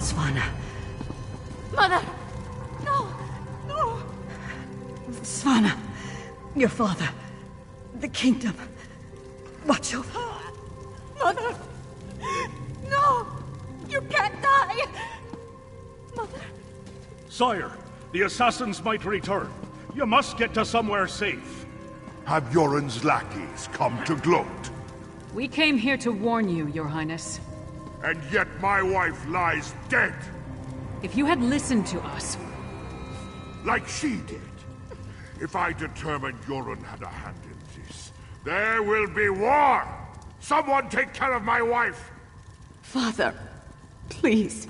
Svanna. Mother! No! No! Svanna, your father, the kingdom. Watch over. Mother! No! You can't die! Mother! Sire, the assassins might return. You must get to somewhere safe. Have Yoren's lackeys come to gloat? We came here to warn you, Your Highness. And yet my wife lies dead! If you had listened to us... Like she did. If I determine Yoren had a hand in this, there will be war! Someone take care of my wife! Father, please.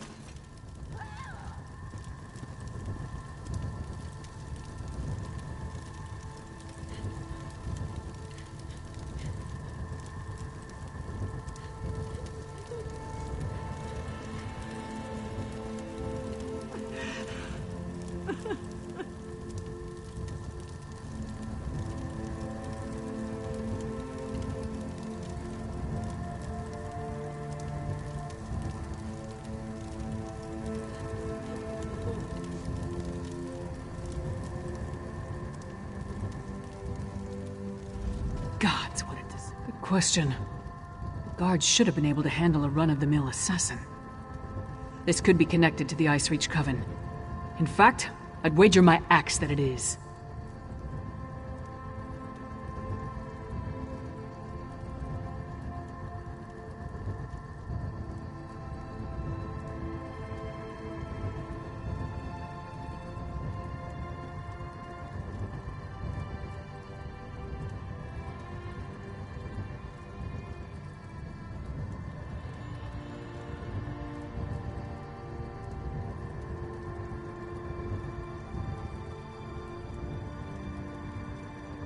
Gods, what it is. Good question. The guards should have been able to handle a run-of-the-mill assassin. This could be connected to the Ice Reach Coven. In fact, I'd wager my axe that it is.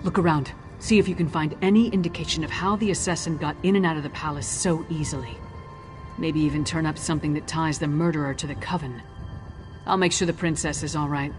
Look around. See if you can find any indication of how the assassin got in and out of the palace so easily. Maybe even turn up something that ties the murderer to the Coven. I'll make sure the princess is all right.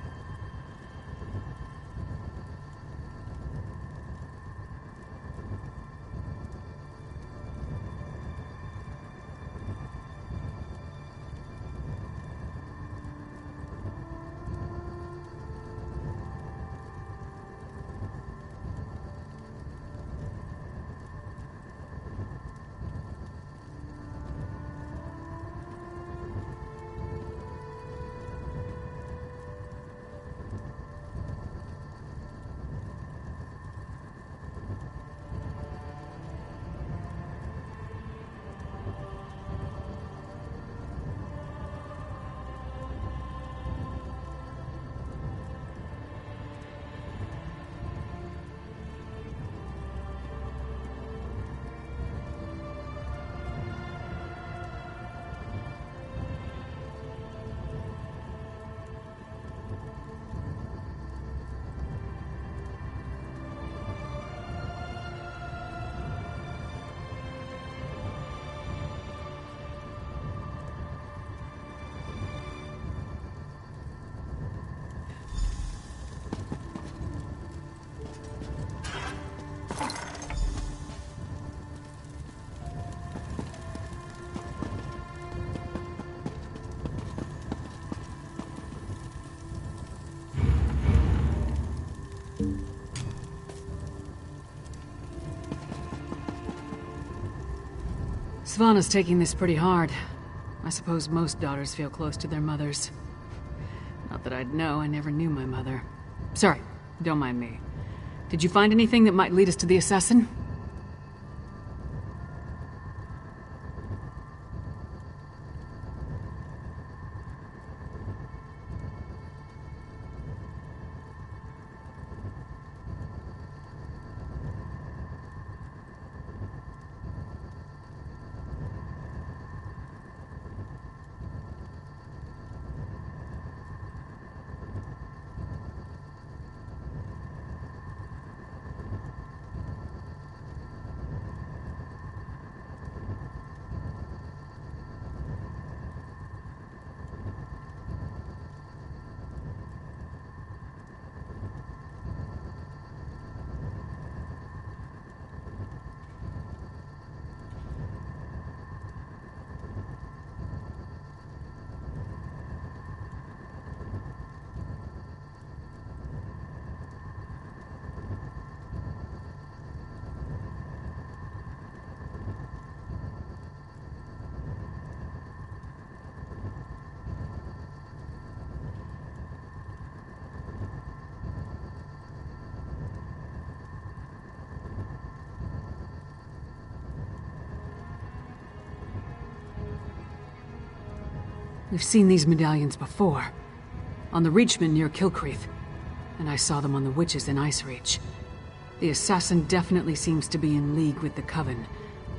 Svanna's taking this pretty hard. I suppose most daughters feel close to their mothers. Not that I'd know, I never knew my mother. Sorry, don't mind me. Did you find anything that might lead us to the assassin? We've seen these medallions before. On the Reachman near Kilcreath. And I saw them on the Witches in Icereach. The assassin definitely seems to be in league with the Coven.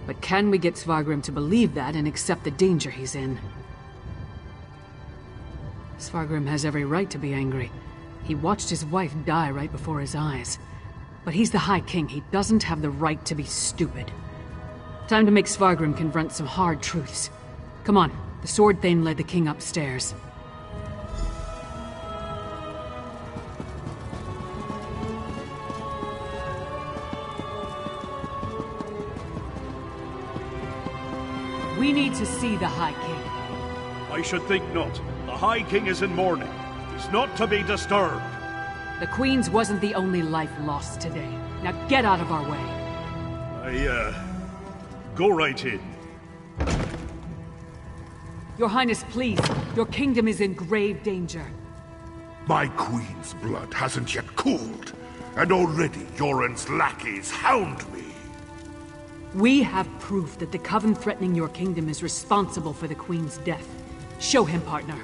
But can we get Svargrim to believe that and accept the danger he's in? Svargrim has every right to be angry. He watched his wife die right before his eyes. But he's the High King. He doesn't have the right to be stupid. Time to make Svargrim confront some hard truths. Come on, the Sword Thane led the king upstairs. We need to see the High King. I should think not. The High King is in mourning. He's not to be disturbed. The Queen's wasn't the only life lost today. Now get out of our way. Go right in. Your Highness, please. Your kingdom is in grave danger. My queen's blood hasn't yet cooled, and already Yoren's lackeys hound me. We have proof that the Coven threatening your kingdom is responsible for the Queen's death. Show him, partner.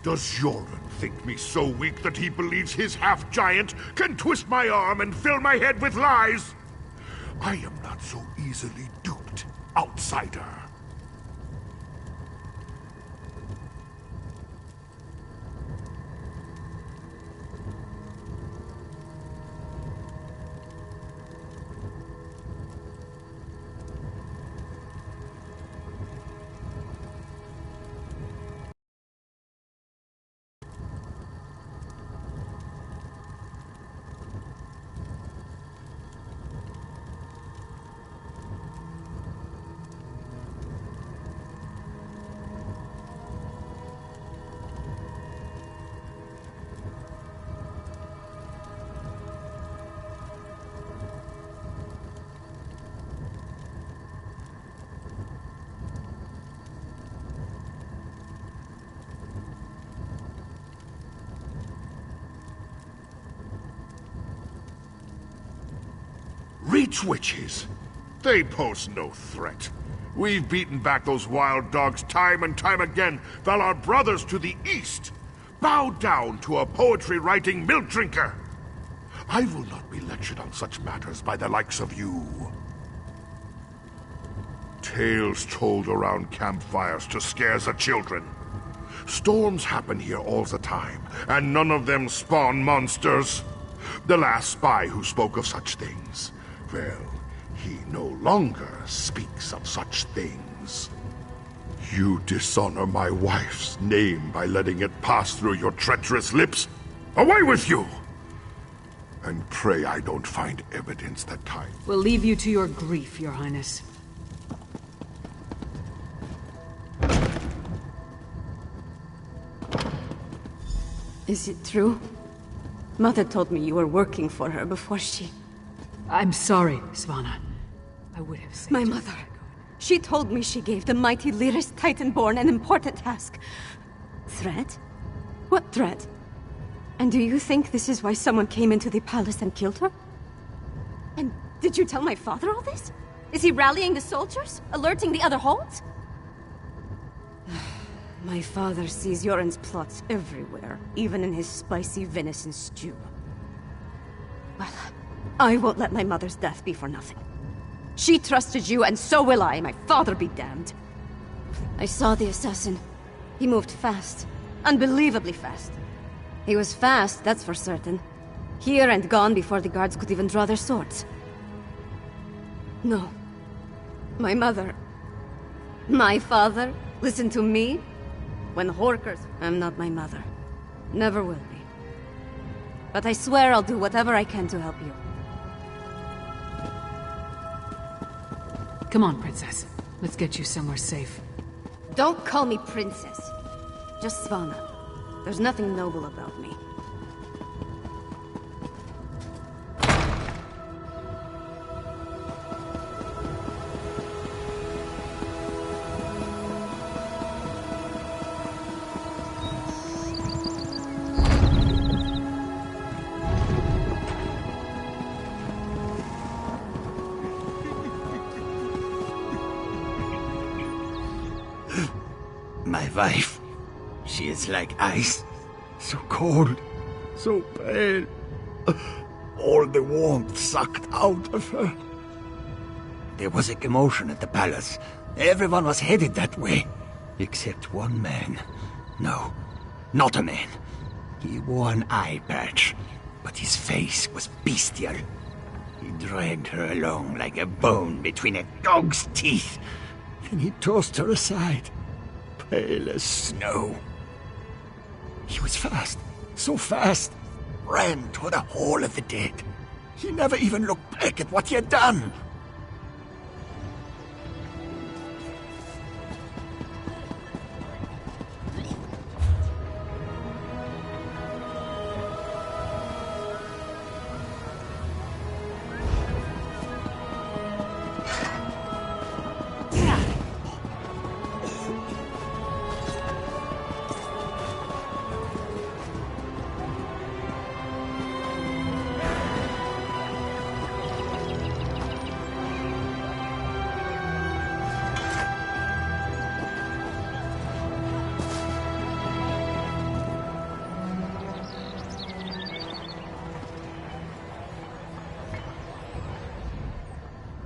Does Yoren think me so weak that he believes his half-giant can twist my arm and fill my head with lies? I am not so easily duped, outsider. Reach witches! They pose no threat. We've beaten back those wild dogs time and time again, while our brothers to the east bow down to a poetry-writing milk drinker. I will not be lectured on such matters by the likes of you. Tales told around campfires to scare the children. Storms happen here all the time, and none of them spawn monsters. The last spy who spoke of such things, well, he no longer speaks of such things. You dishonor my wife's name by letting it pass through your treacherous lips. Away with you! And pray I don't find evidence that time. We'll leave you to your grief, Your Highness. Is it true? Mother told me you were working for her before she... I'm sorry, Svanna. I would have saved My you. mother. She told me she gave the mighty Lyris Titanborn an important task. Threat? What threat? And do you think this is why someone came into the palace and killed her? And did you tell my father all this? Is he rallying the soldiers? Alerting the other holds? My father sees Yoren's plots everywhere, even in his spicy venison stew. Well, I won't let my mother's death be for nothing. She trusted you, and so will I. My father be damned. I saw the assassin. He moved fast. Unbelievably fast. He was fast, that's for certain. Here and gone before the guards could even draw their swords. No. My mother... My father listened to me? When Horkers... I'm not my mother. Never will be. But I swear I'll do whatever I can to help you. Come on, Princess. Let's get you somewhere safe. Don't call me princess. Just Svanna. There's nothing noble about me. My wife. She is like ice. So cold. So pale. All the warmth sucked out of her. There was a commotion at the palace. Everyone was headed that way. Except one man. No, not a man. He wore an eye patch, but his face was bestial. He dragged her along like a bone between a dog's teeth. Then he tossed her aside, pale as snow. He was fast, so fast, ran toward the Hall of the Dead. He never even looked back at what he had done.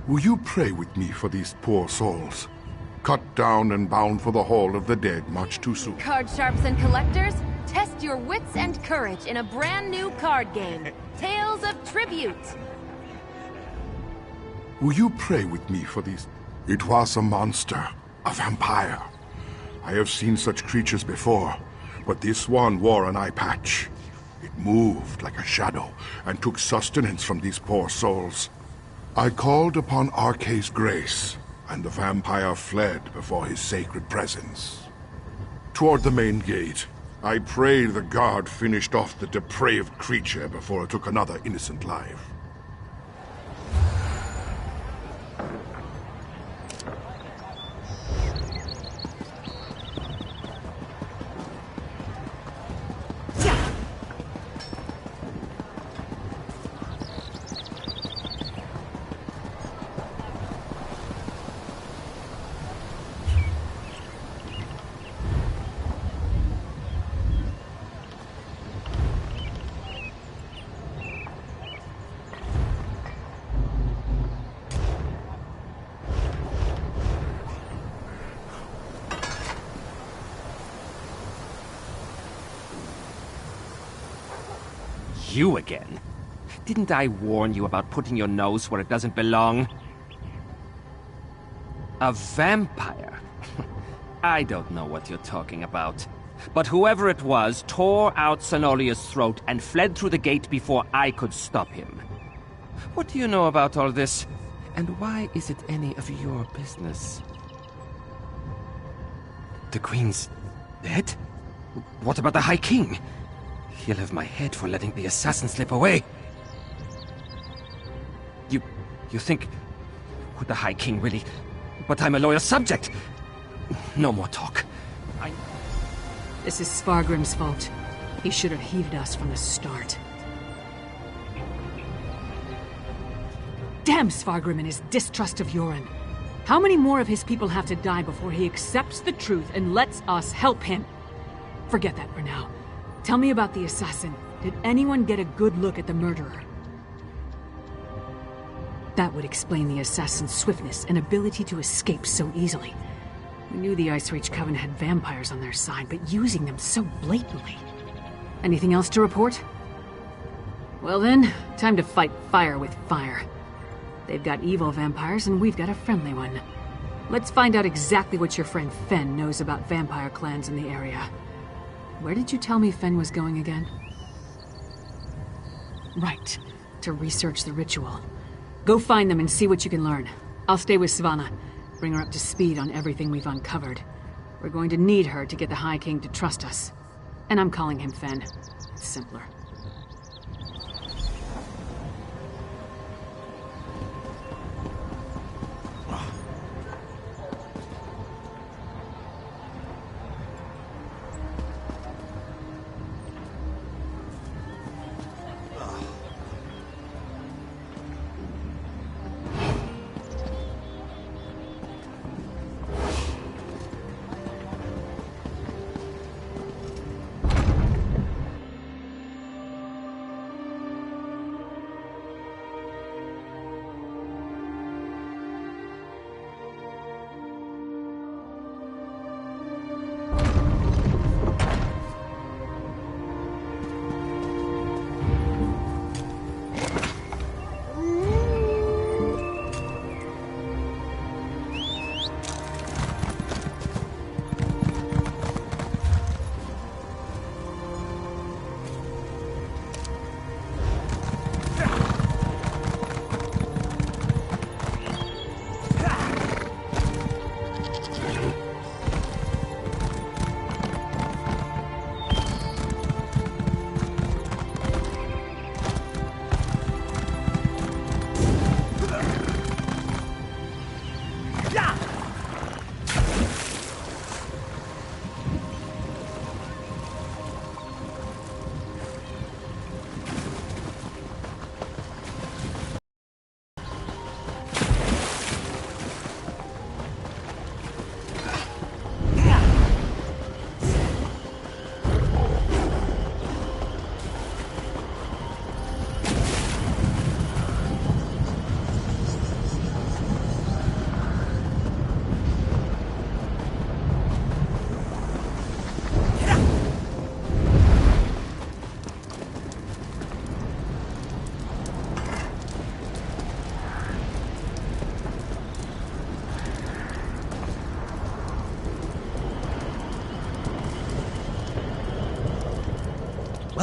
Will you pray with me for these poor souls? Cut down and bound for the Hall of the Dead much too soon. Card sharps and collectors, test your wits and courage in a brand new card game, Tales of Tribute. Will you pray with me for these? It was a monster, a vampire. I have seen such creatures before, but this one wore an eye patch. It moved like a shadow and took sustenance from these poor souls. I called upon Arce's grace, and the vampire fled before his sacred presence. Toward the main gate, I prayed the guard finished off the depraved creature before it took another innocent life. You again? Didn't I warn you about putting your nose where it doesn't belong? A vampire? I don't know what you're talking about. But whoever it was tore out Senolia's throat and fled through the gate before I could stop him. What do you know about all this? And why is it any of your business? The Queen's dead? What about the High King? He'll have my head for letting the assassin slip away. You think... Would the High King really... But I'm a loyal subject! No more talk. This is Svargrim's fault. He should have heeded us from the start. Damn Svargrim and his distrust of Yoren. How many more of his people have to die before he accepts the truth and lets us help him? Forget that for now. Tell me about the assassin. Did anyone get a good look at the murderer? That would explain the assassin's swiftness and ability to escape so easily. We knew the Ice Reach Coven had vampires on their side, but using them so blatantly. Anything else to report? Well then, time to fight fire with fire. They've got evil vampires, and we've got a friendly one. Let's find out exactly what your friend Fen knows about vampire clans in the area. Where did you tell me Fen was going again? Right, to research the ritual. Go find them and see what you can learn. I'll stay with Svanna. Bring her up to speed on everything we've uncovered. We're going to need her to get the High King to trust us. And I'm calling him Fen. It's simpler.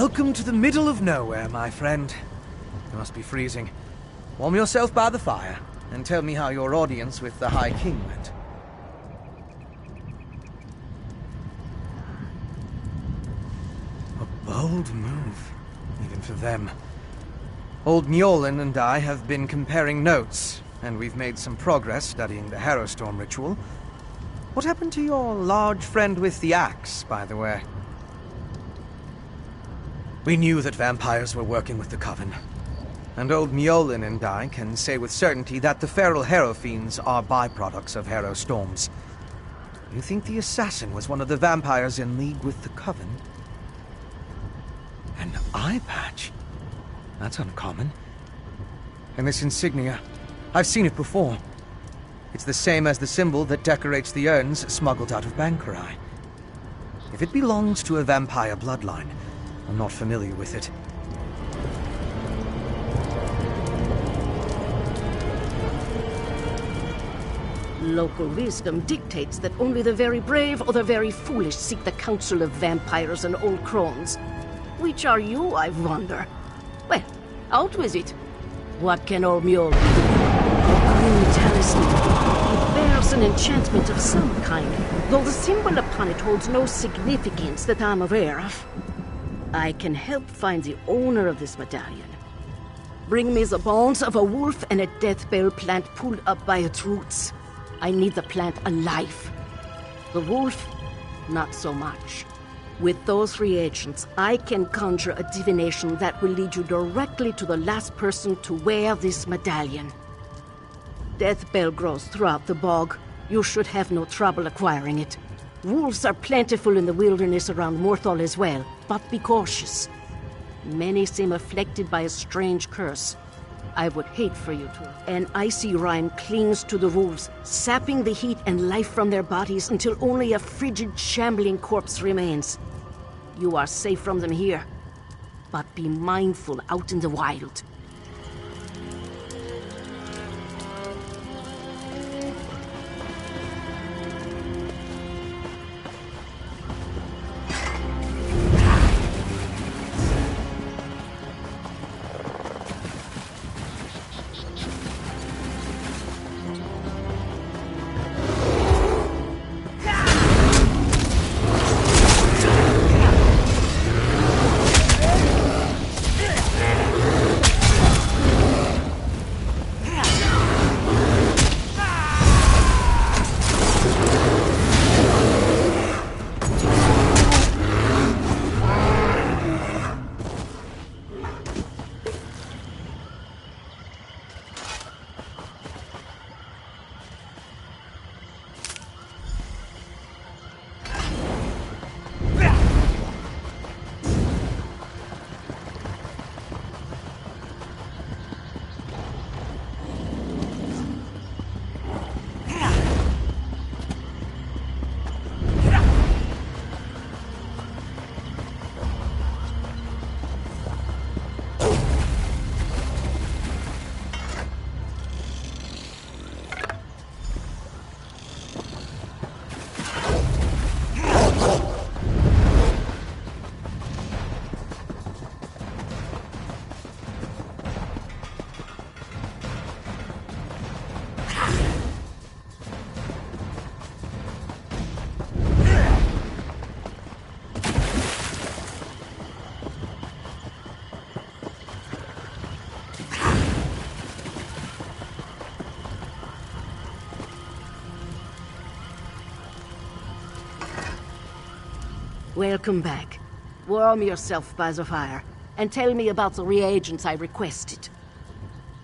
Welcome to the middle of nowhere, my friend. You must be freezing. Warm yourself by the fire, and tell me how your audience with the High King went. A bold move, even for them. Old Mjolnir and I have been comparing notes, and we've made some progress studying the Harrowstorm ritual. What happened to your large friend with the axe, by the way? We knew that vampires were working with the Coven. And old Mjolnir and I can say with certainty that the feral Harrow Fiends are byproducts of Harrowstorms. You think the assassin was one of the vampires in league with the Coven? An eye patch? That's uncommon. And this insignia, I've seen it before. It's the same as the symbol that decorates the urns smuggled out of Bankarai. If it belongs to a vampire bloodline, I'm not familiar with it. Local wisdom dictates that only the very brave or the very foolish seek the counsel of vampires and old crones. Which are you, I wonder? Well, out with it. What can old Mjolnir do? A green talisman. It bears an enchantment of some kind, though the symbol upon it holds no significance that I'm aware of. I can help find the owner of this medallion. Bring me the bones of a wolf and a death bell plant pulled up by its roots. I need the plant alive. The wolf, not so much. With those reagents, I can conjure a divination that will lead you directly to the last person to wear this medallion. Death bell grows throughout the bog. You should have no trouble acquiring it. Wolves are plentiful in the wilderness around Morthal as well, but be cautious. Many seem afflicted by a strange curse. I would hate for you to. An icy rime clings to the wolves, sapping the heat and life from their bodies until only a frigid, shambling corpse remains. You are safe from them here, but be mindful out in the wild. Welcome back. Warm yourself by the fire, and tell me about the reagents I requested.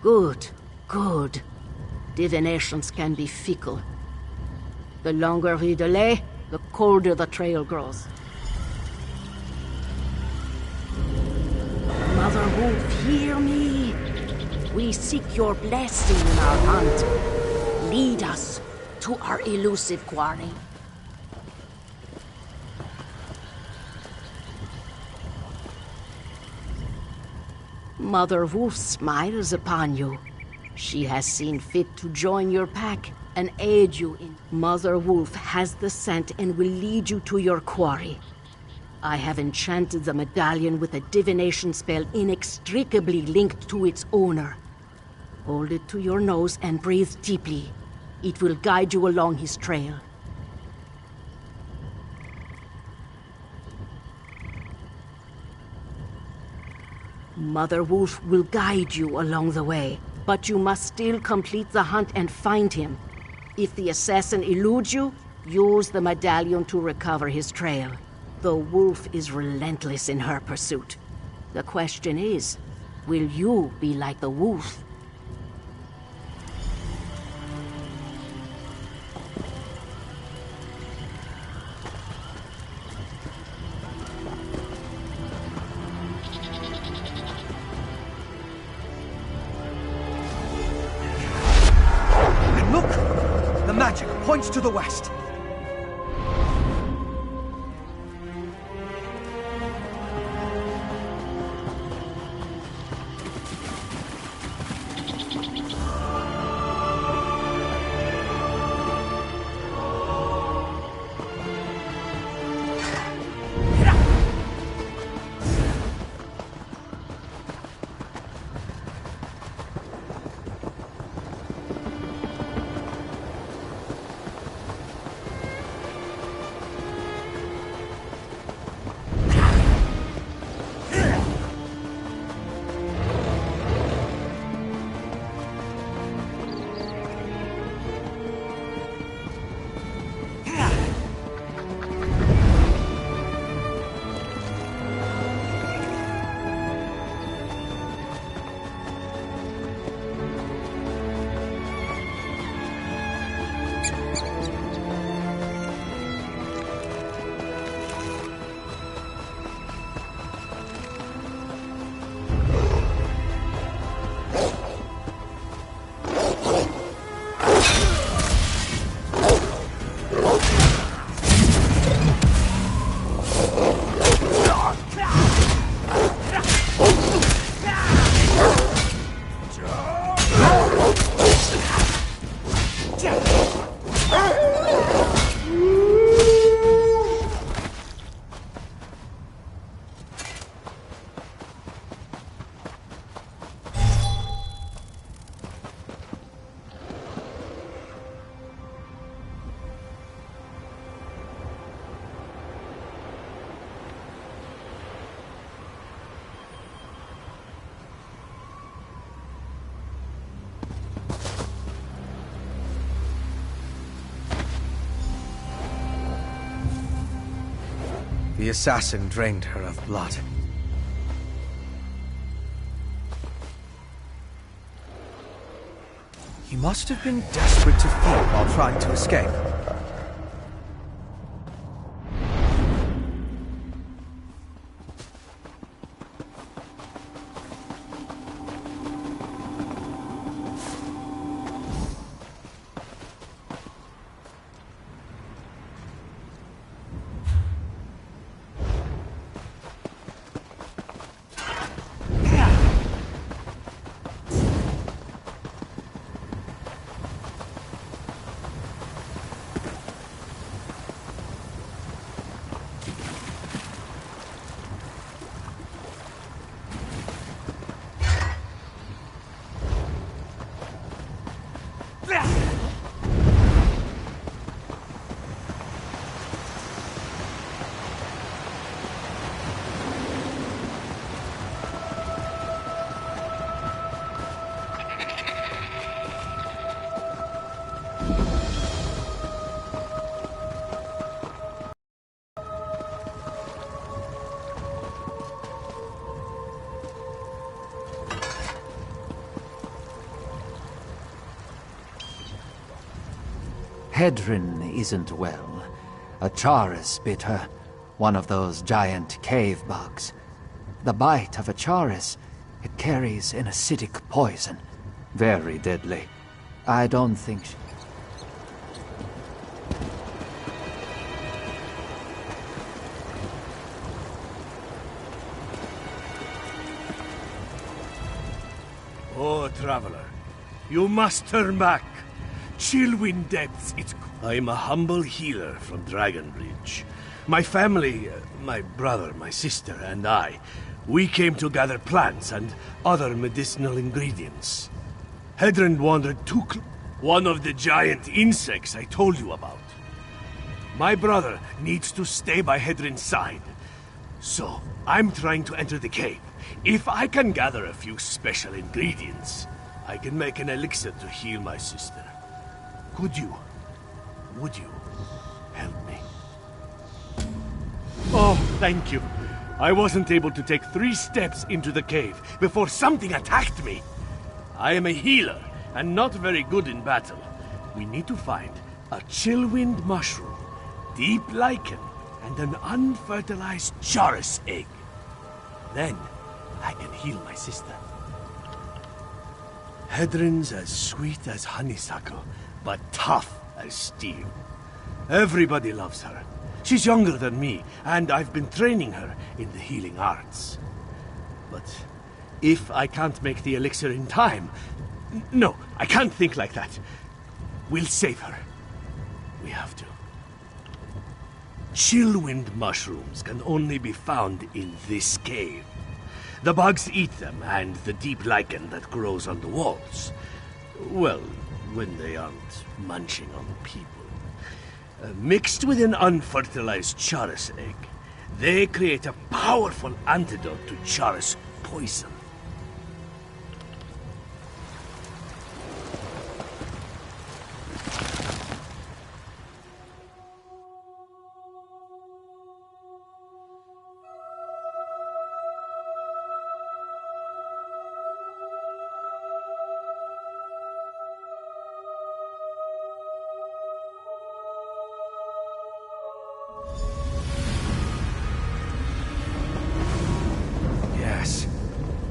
Good, good. Divinations can be fickle. The longer we delay, the colder the trail grows. Mother Wolf, hear me. We seek your blessing in our hunt. Lead us to our elusive quarry. Mother Wolf smiles upon you. She has seen fit to join your pack and aid you in. Mother Wolf has the scent and will lead you to your quarry. I have enchanted the medallion with a divination spell inextricably linked to its owner. Hold it to your nose and breathe deeply. It will guide you along his trail. Mother Wolf will guide you along the way, but you must still complete the hunt and find him. If the assassin eludes you, use the medallion to recover his trail. The wolf is relentless in her pursuit. The question is, will you be like the wolf? Look! The magic points to the west. The assassin drained her of blood. He must have been desperate to feed while trying to escape. Hedrin isn't well. A Charis bit her, one of those giant cave bugs. The bite of a Charis, it carries an acidic poison. Very deadly. I don't think she... Oh, traveler, you must turn back. Chillwind Depths, I'm a humble healer from Dragonbridge. My family, my brother, my sister, and I, we came to gather plants and other medicinal ingredients. Hedron wandered one of the giant insects I told you about. My brother needs to stay by Hedron's side. So, I'm trying to enter the cave. If I can gather a few special ingredients, I can make an elixir to heal my sister. Would you help me? Oh, thank you. I wasn't able to take 3 steps into the cave before something attacked me. I am a healer, and not very good in battle. We need to find a chillwind mushroom, deep lichen, and an unfertilized charis egg. Then, I can heal my sister. Hedron's as sweet as honeysuckle, but tough as steel. Everybody loves her. She's younger than me, and I've been training her in the healing arts. But if I can't make the elixir in time... No, I can't think like that. We'll save her. We have to. Chillwind mushrooms can only be found in this cave. The bugs eat them, and the deep lichen that grows on the walls. Well, when they aren't munching on people. Mixed with an unfertilized charis egg, they create a powerful antidote to charis poison.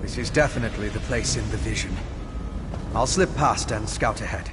This is definitely the place in the vision. I'll slip past and scout ahead.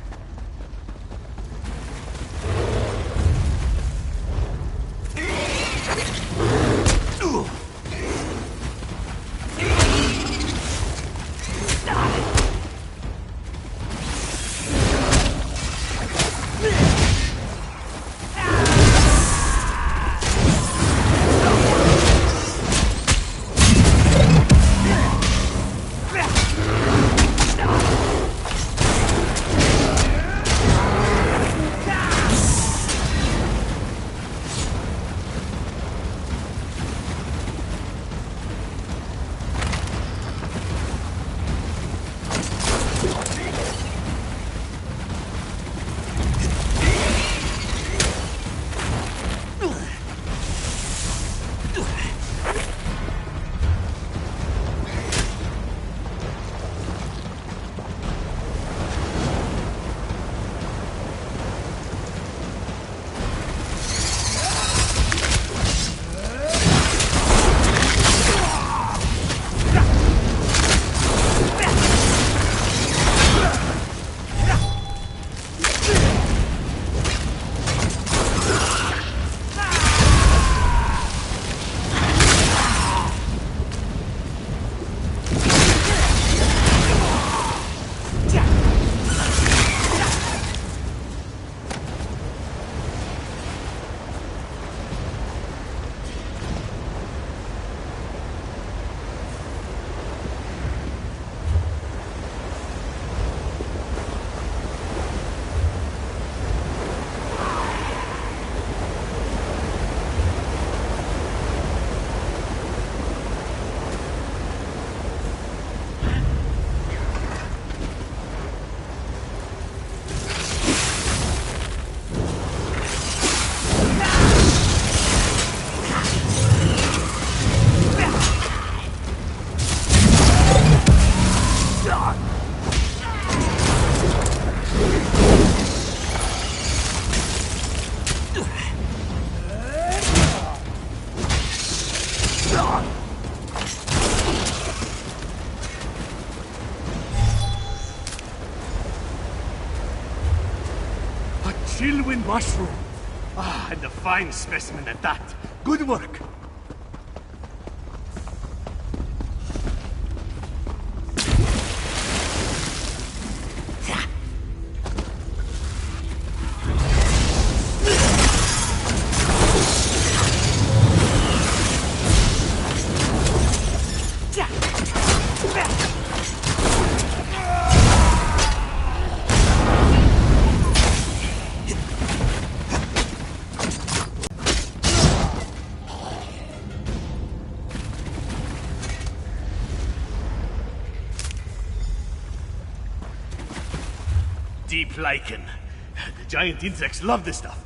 Chillwind mushroom. Ah, and a fine specimen at that. Good work. deep lichen. The giant insects love this stuff.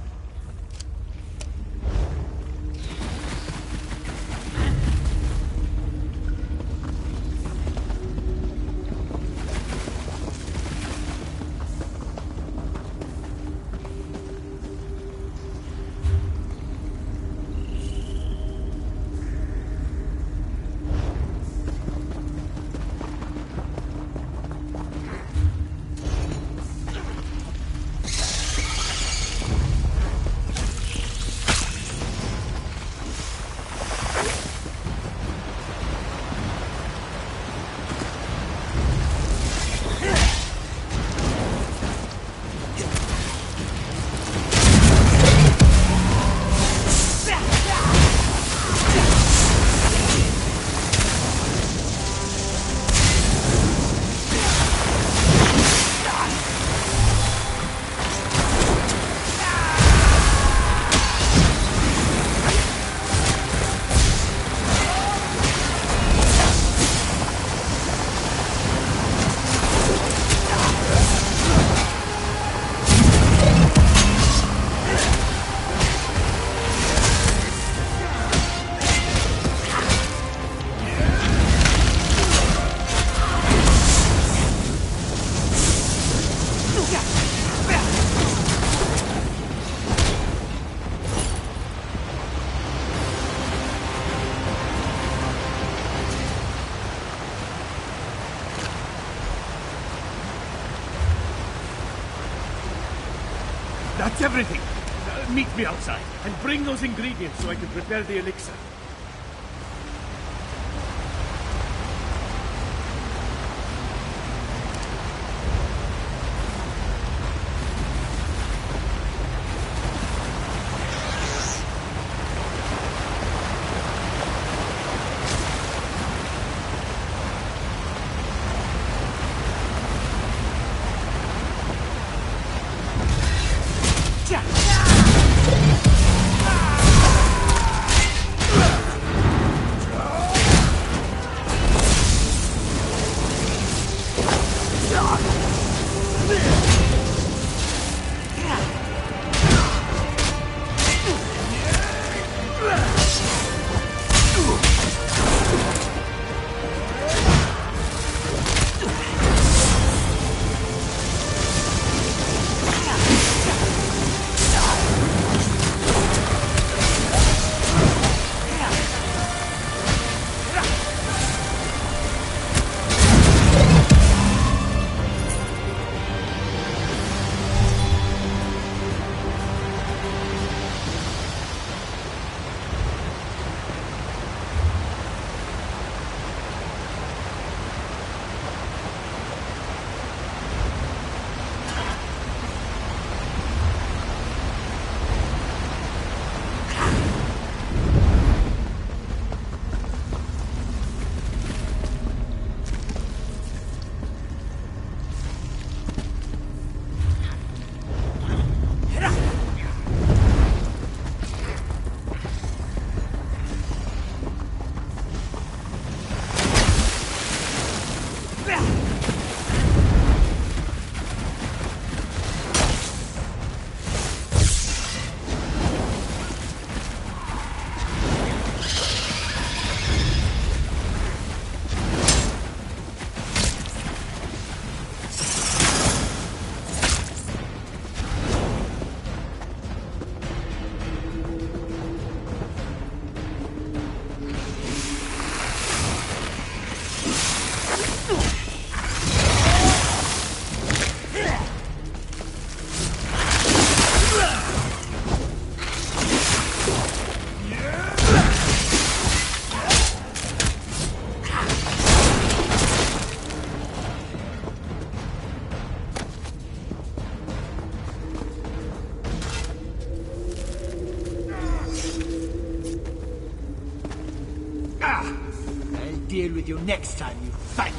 That's everything. Meet me outside, and bring those ingredients so I can prepare the elixir. Deal with you next time, you fat...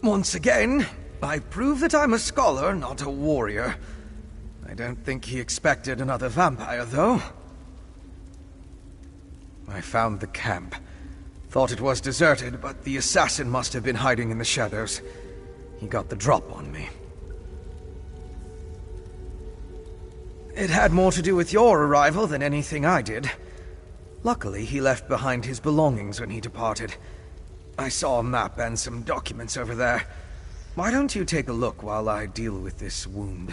Once again, I prove that I'm a scholar, not a warrior. don't think he expected another vampire, though. I found the camp. Thought it was deserted, but the assassin must have been hiding in the shadows. He got the drop on me. It had more to do with your arrival than anything I did. Luckily, he left behind his belongings when he departed. I saw a map and some documents over there. Why don't you take a look while I deal with this wound?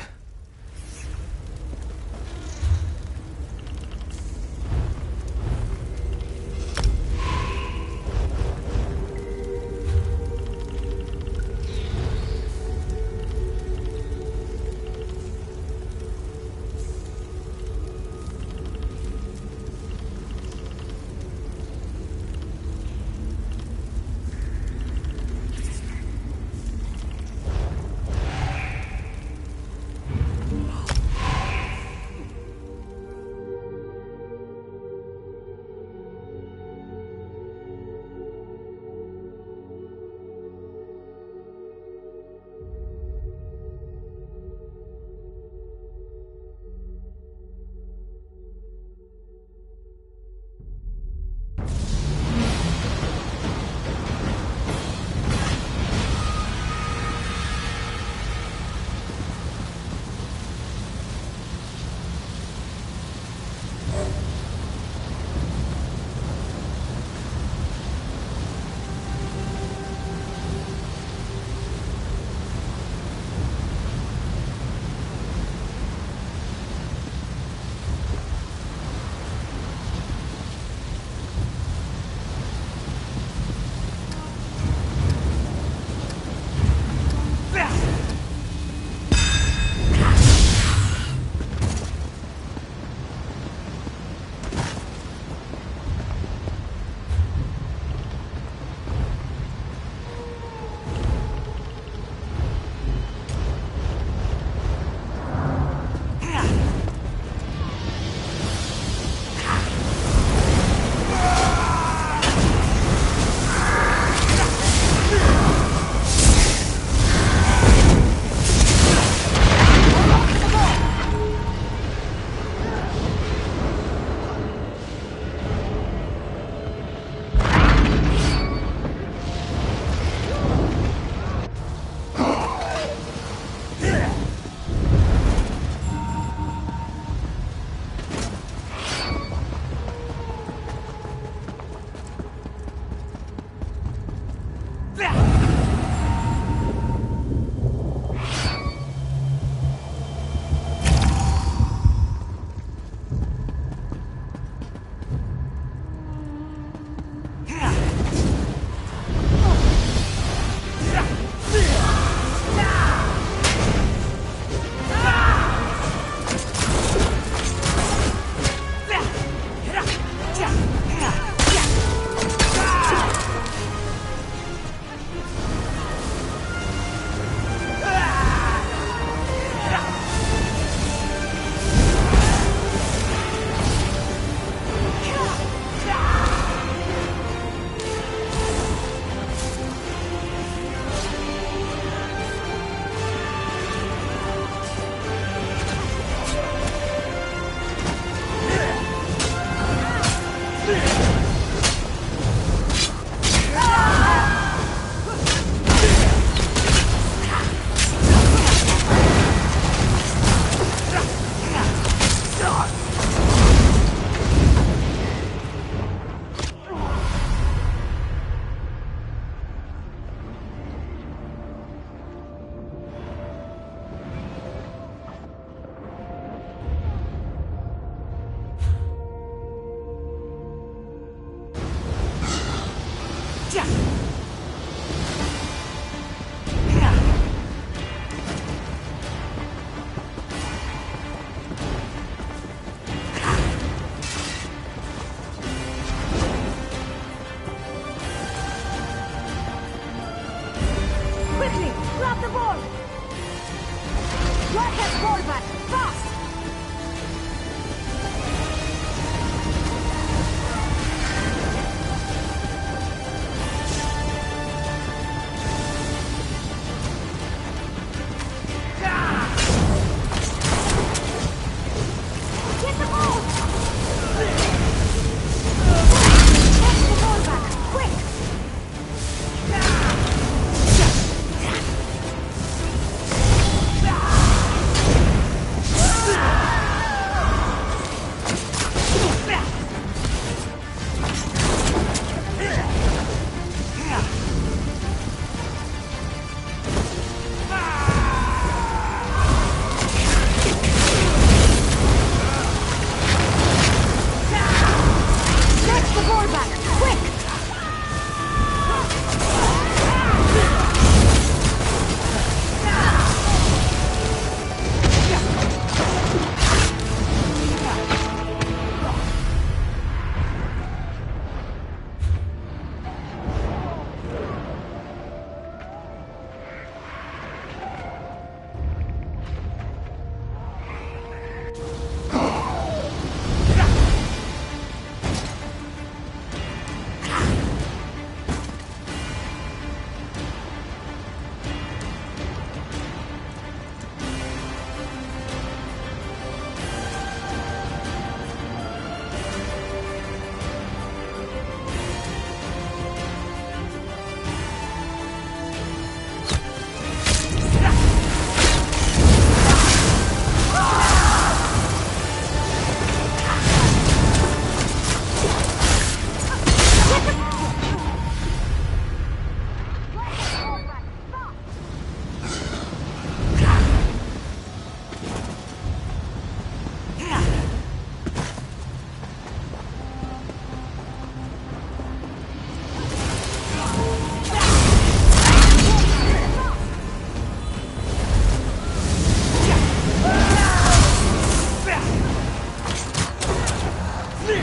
Steal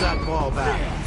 that ball back.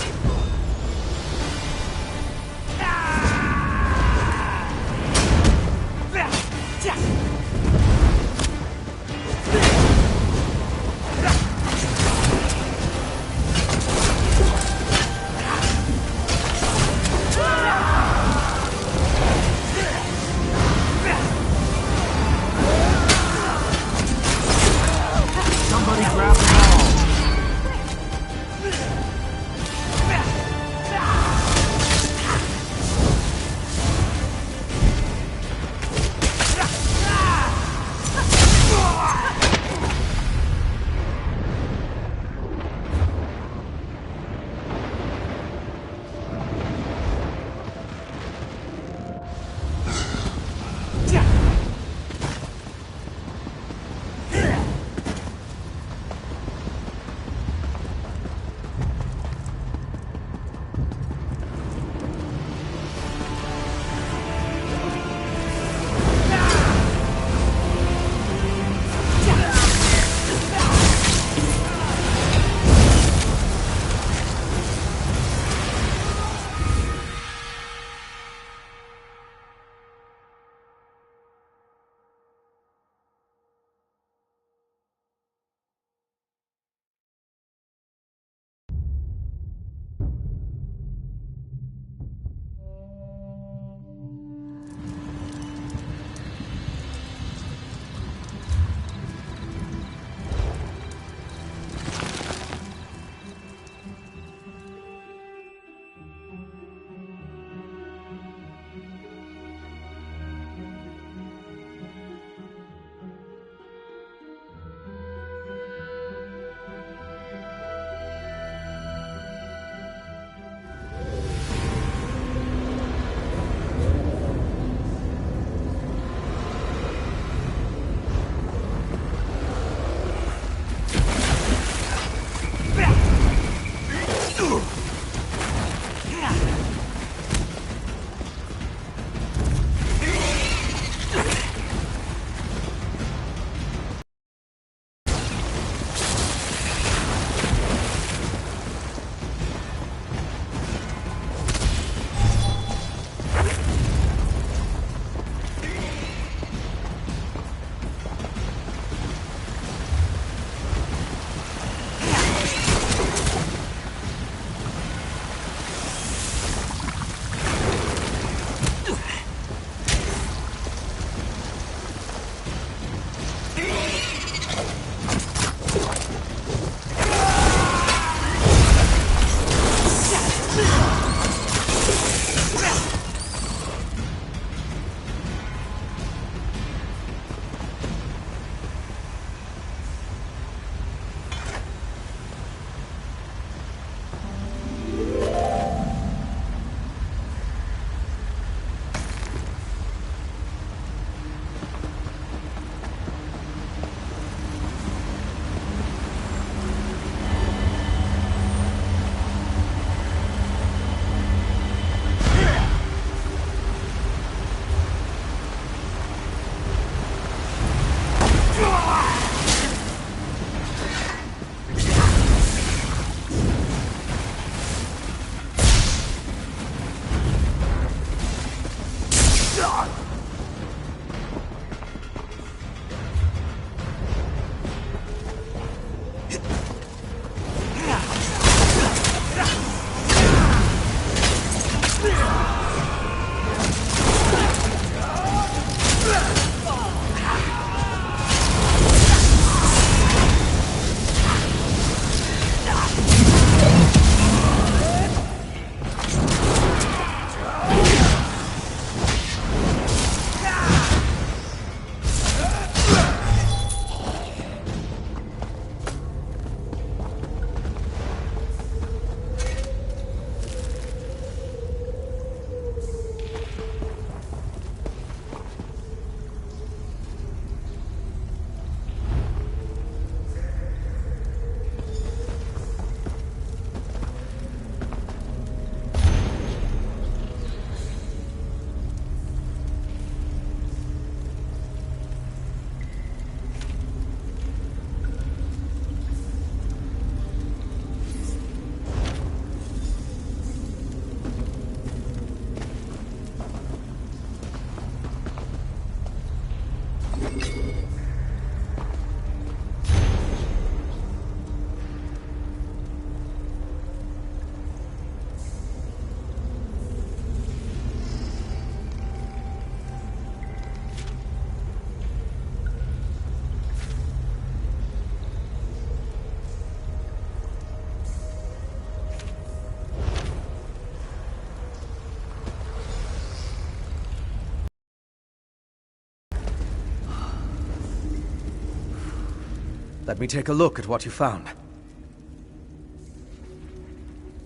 Let me take a look at what you found.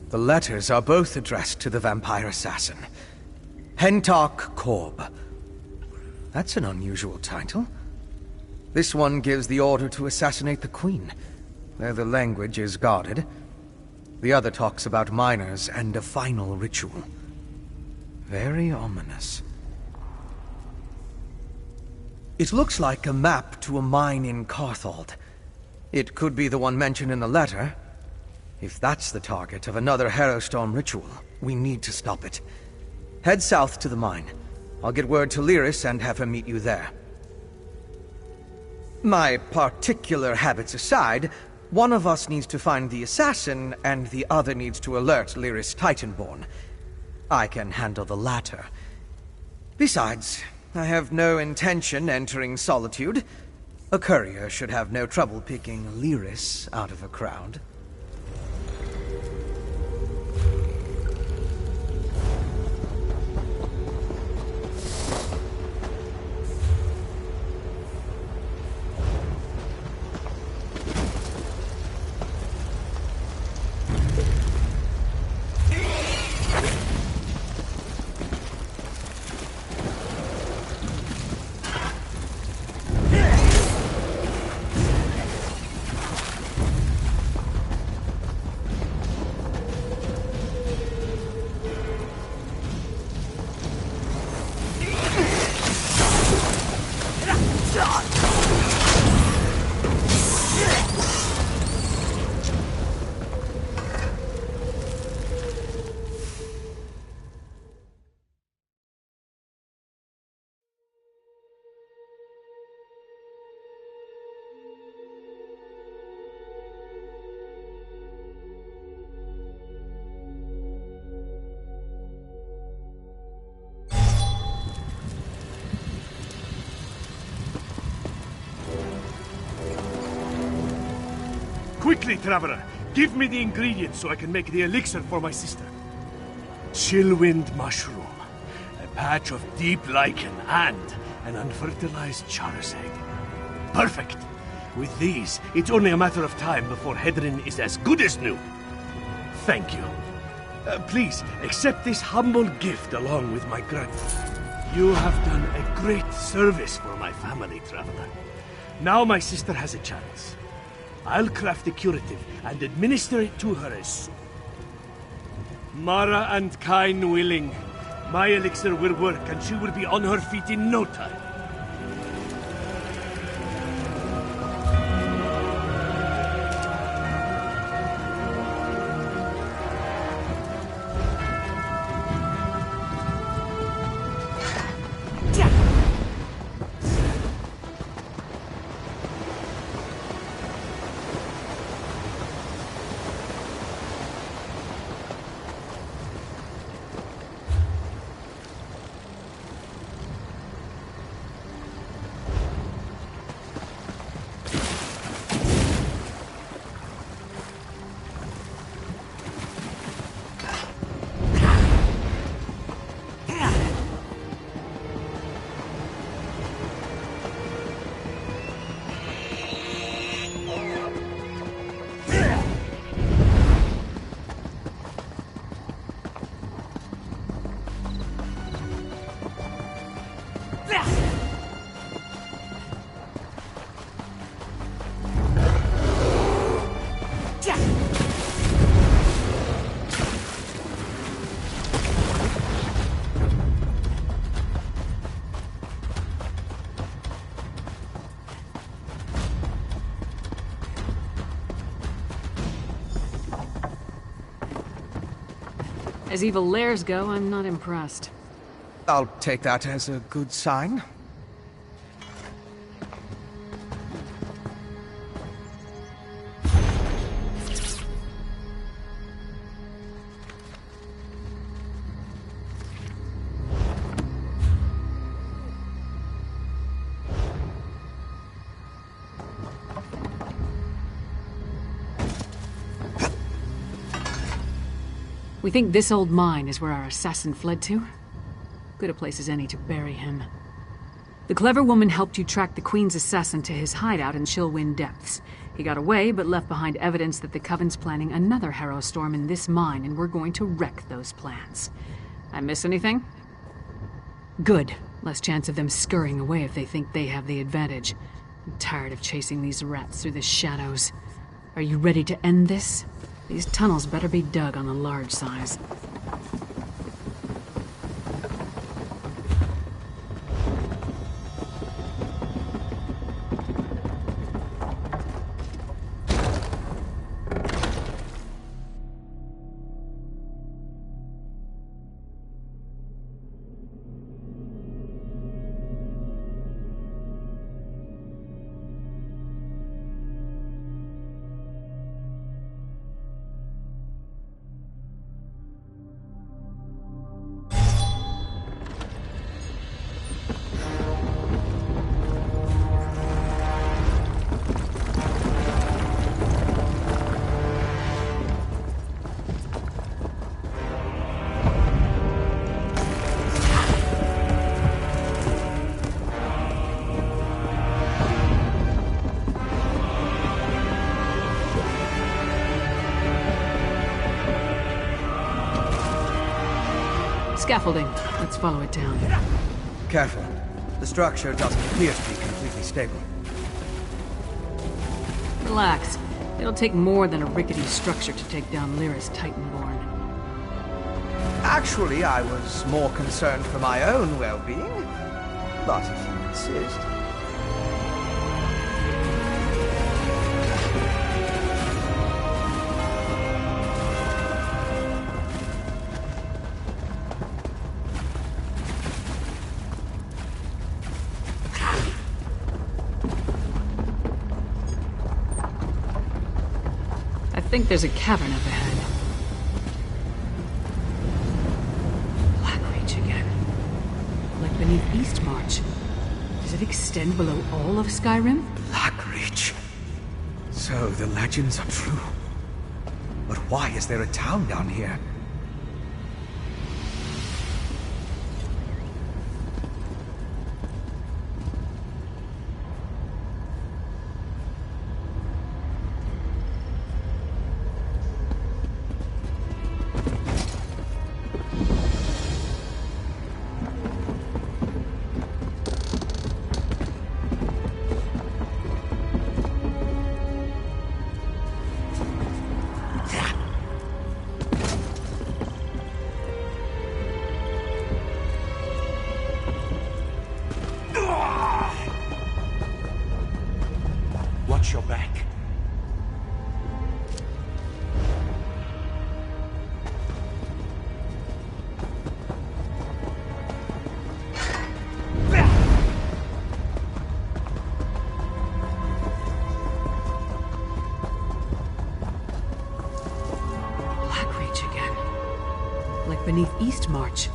The letters are both addressed to the vampire assassin. Hentark Korb. That's an unusual title. This one gives the order to assassinate the Queen, though the language is guarded. The other talks about miners and a final ritual. Very ominous. It looks like a map to a mine in Carthald. It could be the one mentioned in the letter. If that's the target of another Harrowstorm ritual, we need to stop it. Head south to the mine. I'll get word to Lyris and have her meet you there. My particular habits aside, one of us needs to find the assassin, and the other needs to alert Lyris Titanborn. I can handle the latter. Besides, I have no intention entering Solitude. A courier should have no trouble picking Lyris out of a crowd. Quickly, Traveler! Give me the ingredients so I can make the elixir for my sister. Chillwind mushroom, a patch of deep lichen, and an unfertilized charis egg. Perfect! With these, it's only a matter of time before Hedrin is as good as new. Thank you. Please, accept this humble gift along with my gratitude. You have done a great service for my family, Traveler. Now my sister has a chance. I'll craft the curative and administer it to her as soon. Mara and Kain willing, my elixir will work and she will be on her feet in no time. As evil lairs go, I'm not impressed. I'll take that as a good sign. We think this old mine is where our assassin fled to? Good a place as any to bury him. The clever woman helped you track the Queen's assassin to his hideout in Chillwind Depths. He got away, but left behind evidence that the Coven's planning another Harrow Storm in this mine, and we're going to wreck those plans. I miss anything? Good. Less chance of them scurrying away if they think they have the advantage. I'm tired of chasing these rats through the shadows. Are you ready to end this? These tunnels better be dug on the large size. Scaffolding. Let's follow it down. Careful. The structure doesn't appear to be completely stable. Relax. It'll take more than a rickety structure to take down Lyra's Titanborn. Actually, I was more concerned for my own well-being. But if you insist... I think there's a cavern up ahead. Blackreach again. Like beneath Eastmarch. Does it extend below all of Skyrim? Blackreach. So the legends are true. But why is there a town down here? Watch your back. Blackreach again. Like beneath Eastmarch.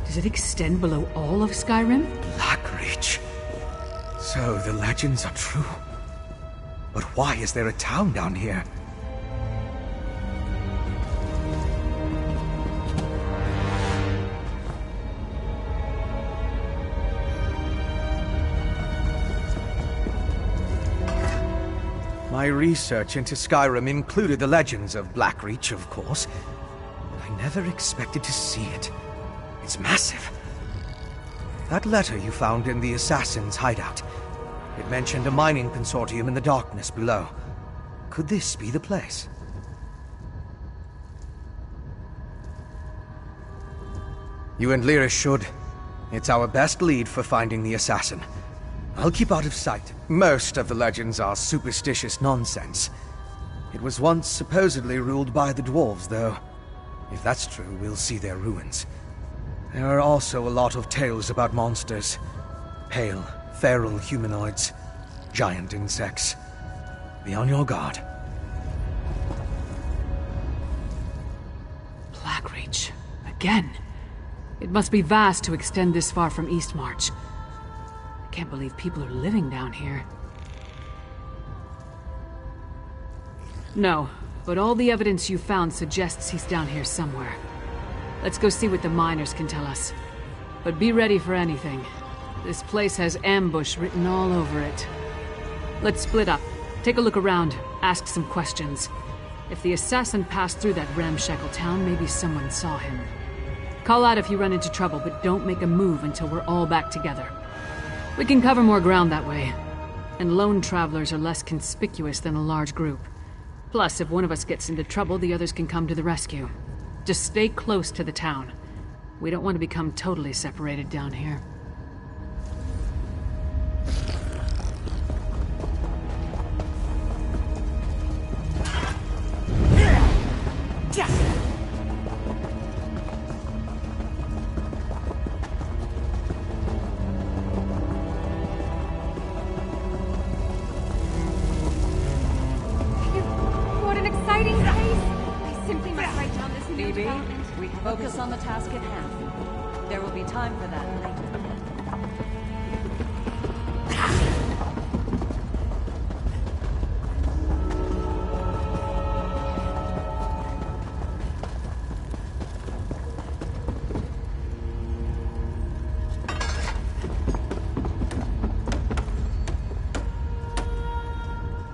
Does it extend below all of Skyrim? Blackreach. So the legends are true. But why is there a town down here? My research into Skyrim included the legends of Blackreach, of course. I never expected to see it. It's massive. That letter you found in the assassin's hideout. It mentioned a mining consortium in the darkness below. Could this be the place? You and Lyra should. It's our best lead for finding the assassin. I'll keep out of sight. Most of the legends are superstitious nonsense. It was once supposedly ruled by the dwarves, though. If that's true, we'll see their ruins. There are also a lot of tales about monsters. Pale, feral humanoids, giant insects. Be on your guard. Blackreach. Again. It must be vast to extend this far from Eastmarch. I can't believe people are living down here. No, but all the evidence you found suggests he's down here somewhere. Let's go see what the miners can tell us. But be ready for anything. This place has ambush written all over it. Let's split up. Take a look around. Ask some questions. If the assassin passed through that ramshackle town, maybe someone saw him. Call out if you run into trouble, but don't make a move until we're all back together. We can cover more ground that way. And lone travelers are less conspicuous than a large group. Plus, if one of us gets into trouble, the others can come to the rescue. Just stay close to the town. We don't want to become totally separated down here. What an exciting place! I simply must write down this new Phoebe, development. we focus on the task at hand. There will be time for that later.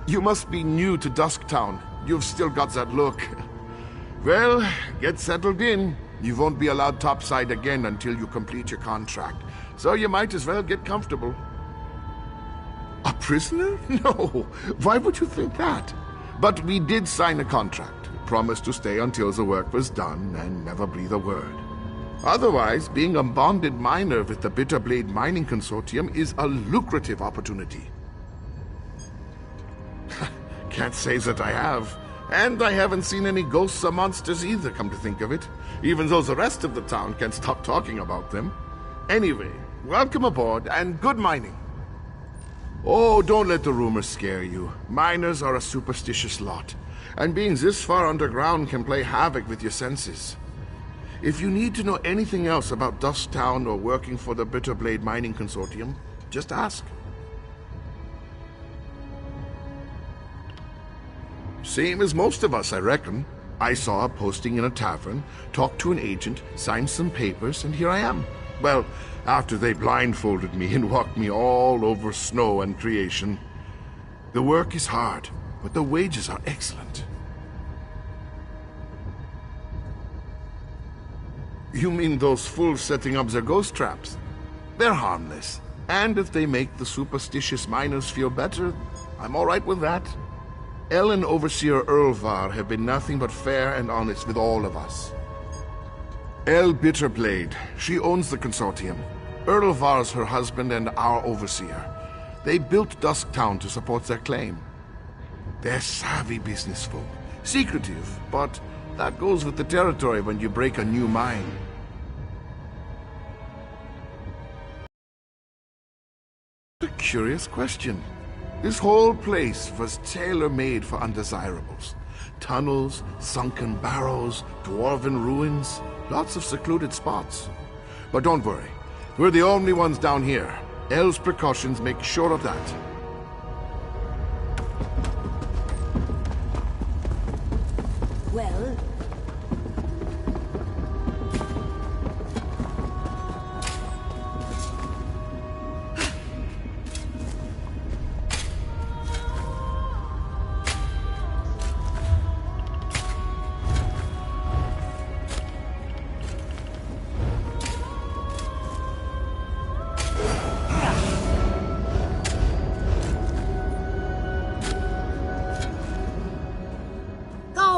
You must be new to Dusktown. You've still got that look. Well, get settled in. You won't be allowed topside again until you complete your contract. So you might as well get comfortable. A prisoner? No. Why would you think that? But we did sign a contract. Promised to stay until the work was done and never breathe a word. Otherwise, being a bonded miner with the Bitterblade Mining Consortium is a lucrative opportunity. Can't say that I have. And I haven't seen any ghosts or monsters either, come to think of it. Even though the rest of the town can't stop talking about them. Anyway, welcome aboard and good mining. Oh, don't let the rumors scare you. Miners are a superstitious lot. And being this far underground can play havoc with your senses. If you need to know anything else about Dusktown or working for the Bitterblade Mining Consortium, just ask. Same as most of us, I reckon. I saw a posting in a tavern, talked to an agent, signed some papers, and here I am. Well, after they blindfolded me and walked me all over snow and creation. The work is hard, but the wages are excellent. You mean those fools setting up their ghost traps? They're harmless. And if they make the superstitious miners feel better, I'm all right with that. El and Overseer Earlvar have been nothing but fair and honest with all of us. El Bitterblade, she owns the consortium. Earlvar's her husband and our Overseer. They built Dusktown to support their claim. They're savvy business folk. Secretive, but that goes with the territory when you break a new mine. A curious question. This whole place was tailor-made for undesirables. Tunnels, sunken barrows, dwarven ruins, lots of secluded spots. But don't worry, we're the only ones down here. El's precautions make sure of that. Well,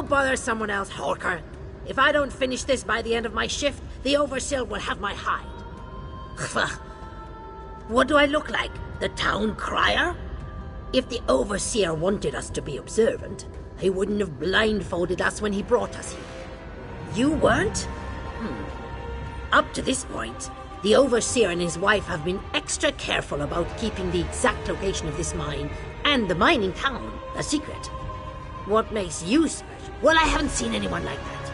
bother someone else, Horker. If I don't finish this by the end of my shift, the Overseer will have my hide. What do I look like? The town crier? If the Overseer wanted us to be observant, he wouldn't have blindfolded us when he brought us here. You weren't? Up to this point, the Overseer and his wife have been extra careful about keeping the exact location of this mine and the mining town a secret. What makes you special? Well, I haven't seen anyone like that.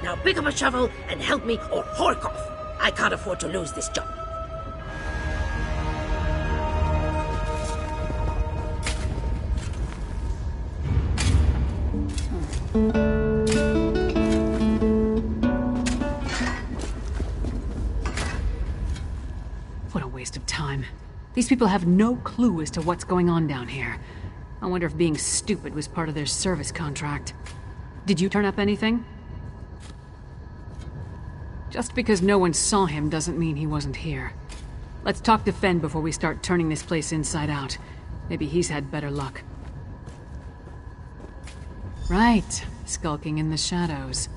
Now pick up a shovel and help me or hork off. I can't afford to lose this job. What a waste waste of time. These people have no clue as to what's going on down here. I wonder if being stupid was part of their service contract. Did you turn up anything? Just because no one saw him doesn't mean he wasn't here. Let's talk to Fen before we start turning this place inside out. Maybe he's had better luck. Right, skulking in the shadows.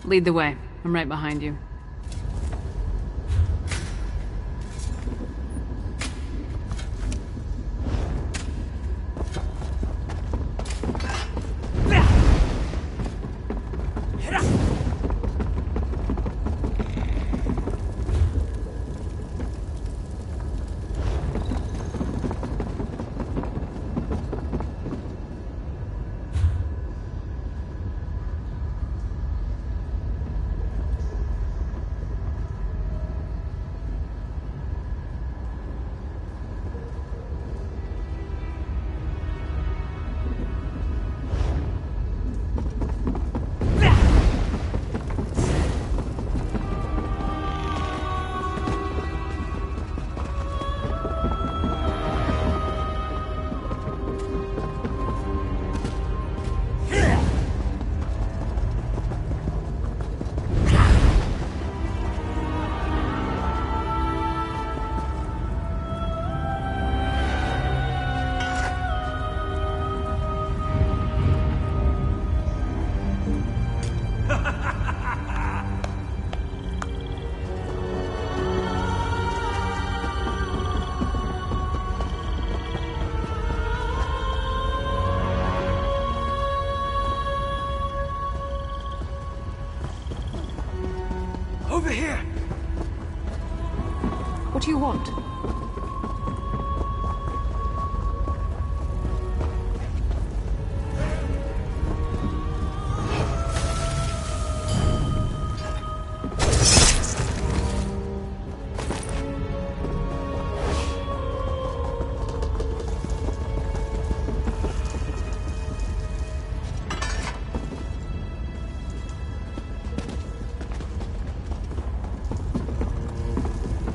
Lead the way. I'm right behind you. Over here! What do you want?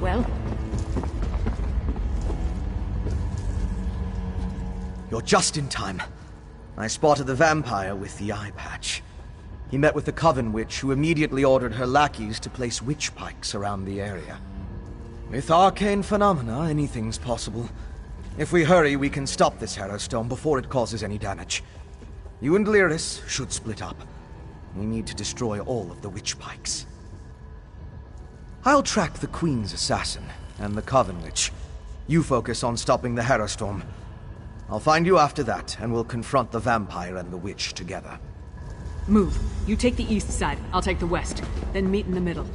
Well? You're just in time. I spotted the vampire with the eye patch. He met with the Coven Witch, who immediately ordered her lackeys to place witch pikes around the area. With arcane phenomena, anything's possible. If we hurry, we can stop this Harrowstone before it causes any damage. You and Lyris should split up. We need to destroy all of the witch pikes. I'll track the Queen's assassin and the Coven Witch. You focus on stopping the Harrowstorm. I'll find you after that, and we'll confront the vampire and the witch together. Move. You take the east side, I'll take the west. Then meet in the middle.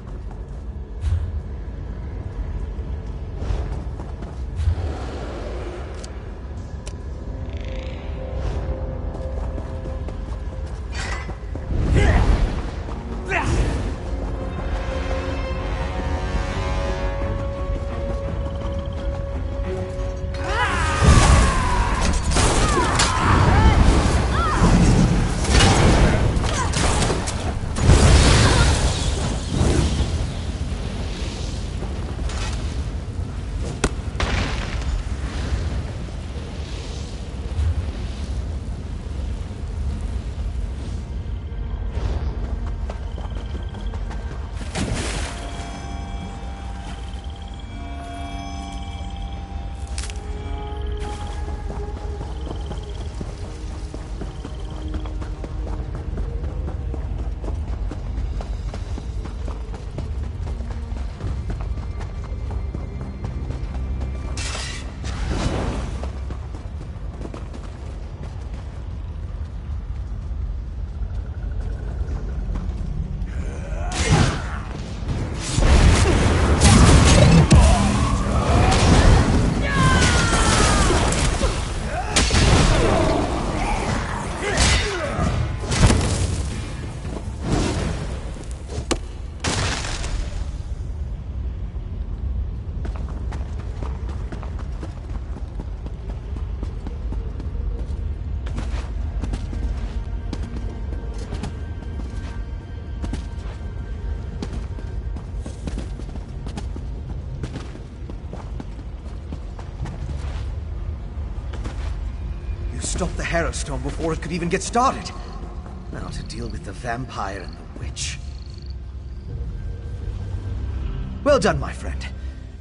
stop the Harrow Storm before it could even get started. Now to deal with the vampire and the witch. Well done, my friend.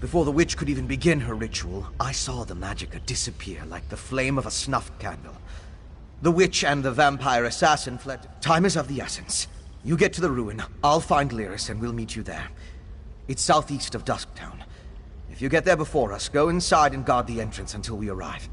Before the witch could even begin her ritual, I saw the magicka disappear like the flame of a snuffed candle. The witch and the vampire assassin fled. Time is of the essence. You get to the ruin, I'll find Lyris and we'll meet you there. It's southeast of Dusktown. If you get there before us, go inside and guard the entrance until we arrive.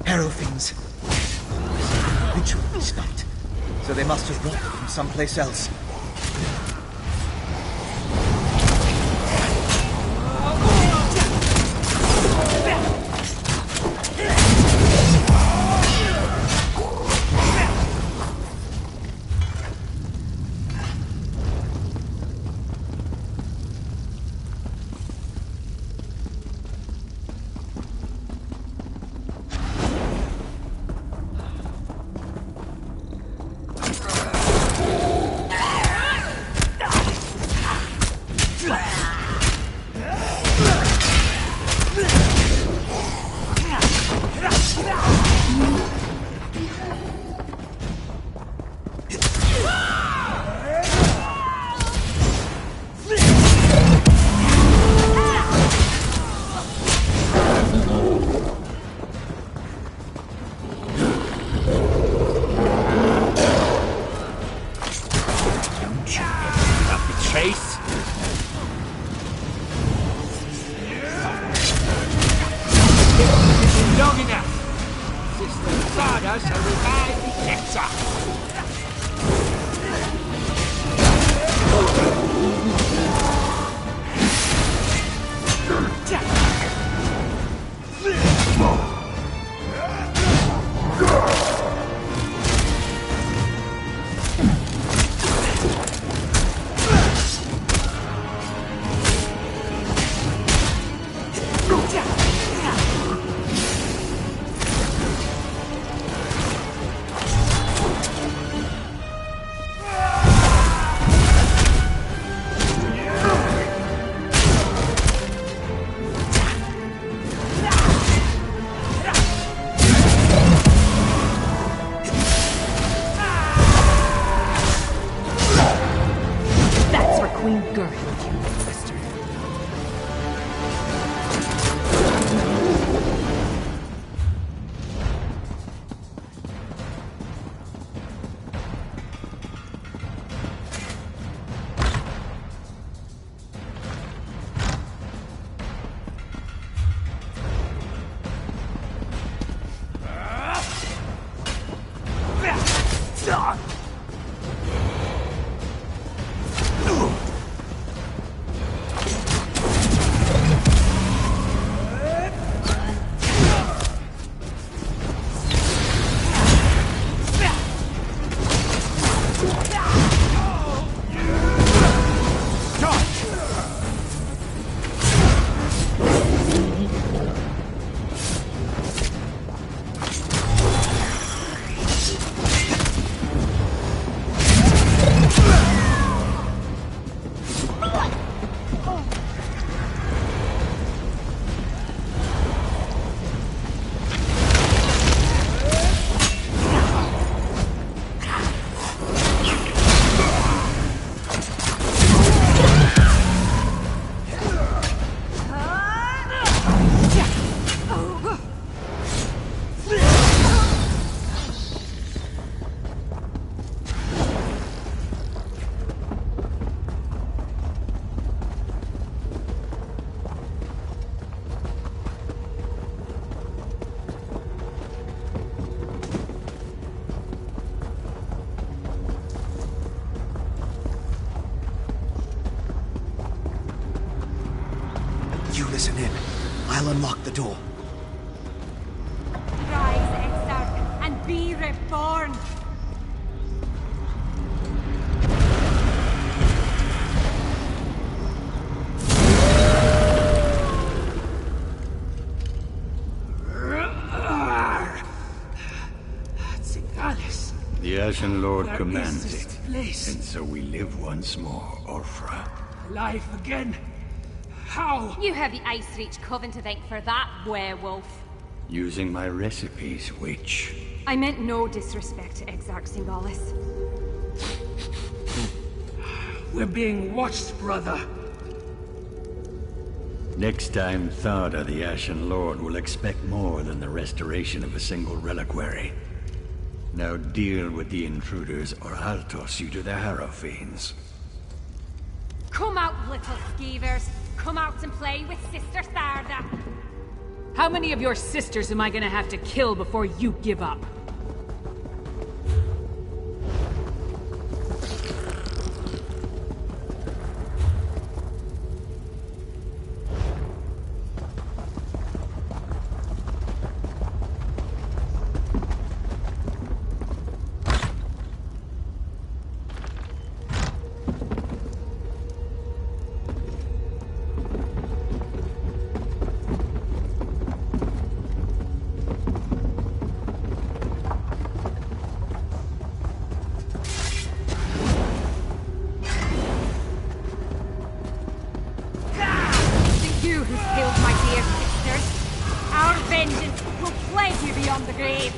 Harrow fiends. Ritually stopped. So they must have brought it from someplace else. You listen in. I'll unlock the door. Rise, Exarch, and be reborn! The Ashen Lord commands is it. this place? And so we live once more, Orfra. Alive again? How? You have the Ice Reach Coven to thank for that, werewolf. Using my recipes, witch. I meant no disrespect to Exarch Singalis. We're being watched, brother. Next time, Tharda, the Ashen Lord, will expect more than the restoration of a single reliquary. Now deal with the intruders, or I'll toss you to the Harrow Fiends. Come out, little skeevers. Come out and play with Sister Tharda. How many of your sisters am I gonna have to kill before you give up? Beyond the grave.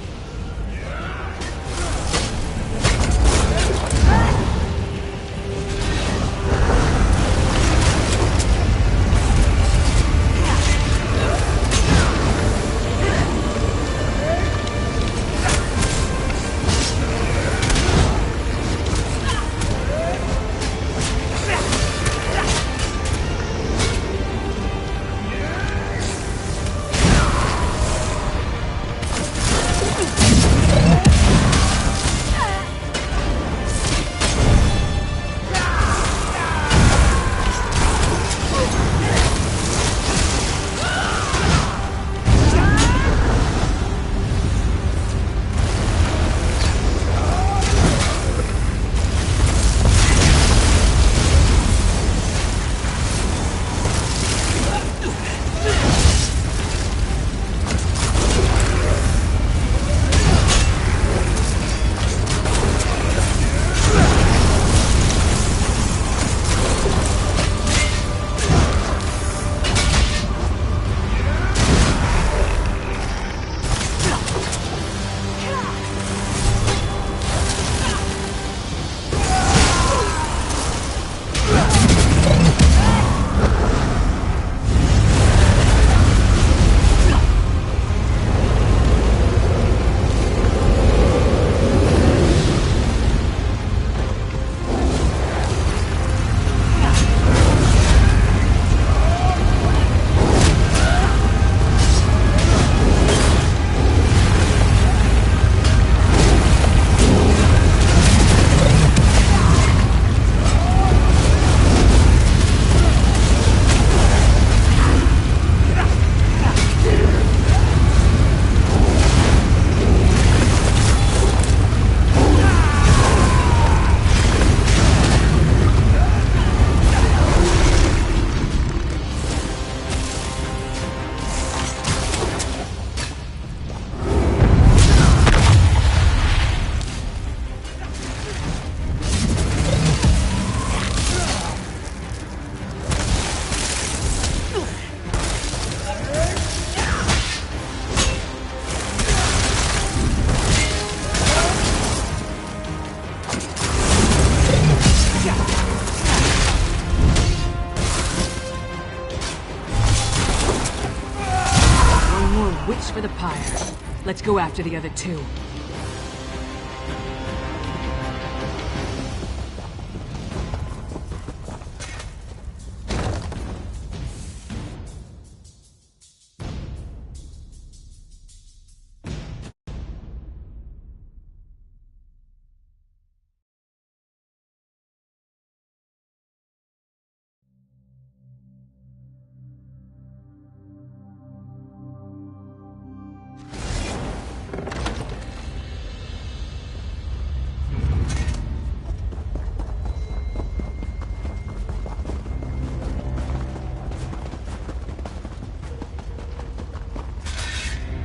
pyre. Let's go after the other two.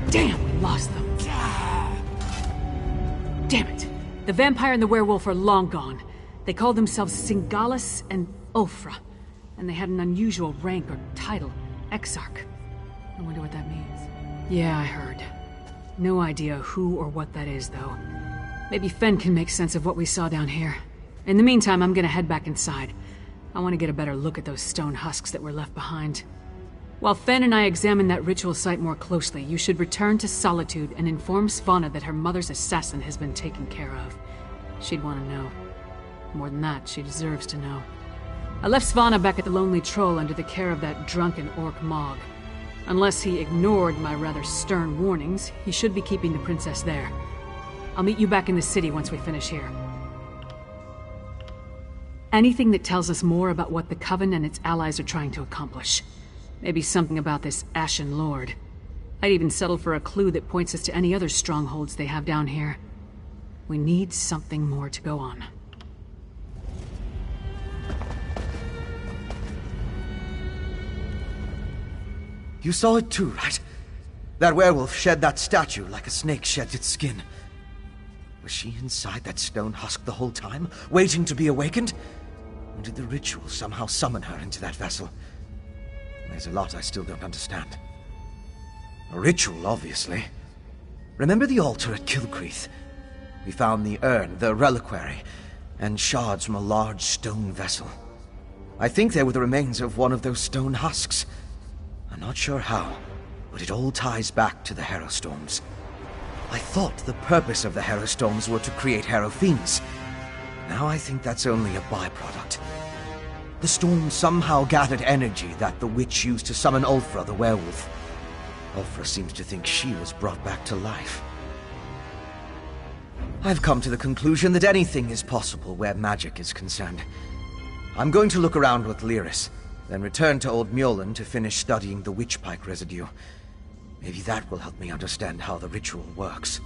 Damn, we lost them. Damn it. The vampire and the werewolf are long gone. They called themselves Singalis and Ulfra, and they had an unusual rank or title, Exarch. I wonder what that means. Yeah, I heard. No idea who or what that is, though. Maybe Fen can make sense of what we saw down here. In the meantime, I'm gonna head back inside. I want to get a better look at those stone husks that were left behind. While Fen and I examine that ritual site more closely, you should return to Solitude and inform Svanna that her mother's assassin has been taken care of. She'd want to know. More than that, she deserves to know. I left Svanna back at the Lonely Troll under the care of that drunken orc Mog. Unless he ignored my rather stern warnings, he should be keeping the princess there. I'll meet you back in the city once we finish here. Anything that tells us more about what the Coven and its allies are trying to accomplish. Maybe something about this Ashen Lord. I'd even settle for a clue that points us to any other strongholds they have down here. We need something more to go on. You saw it too, right? That werewolf shed that statue like a snake sheds its skin. Was she inside that stone husk the whole time, waiting to be awakened? Or did the ritual somehow summon her into that vessel? There's a lot I still don't understand. A ritual, obviously. Remember the altar at Kilcreath? We found the urn, the reliquary, and shards from a large stone vessel. I think they were the remains of one of those stone husks. I'm not sure how, but it all ties back to the Harrow Storms. I thought the purpose of the Harrow Storms were to create Harrow Fiends. Now I think that's only a byproduct. The storm somehow gathered energy that the witch used to summon Ulfra the werewolf. Ulfra seems to think she was brought back to life. I've come to the conclusion that anything is possible where magic is concerned. I'm going to look around with Lyris, then return to Old Mjolnir to finish studying the witchpike residue. Maybe that will help me understand how the ritual works.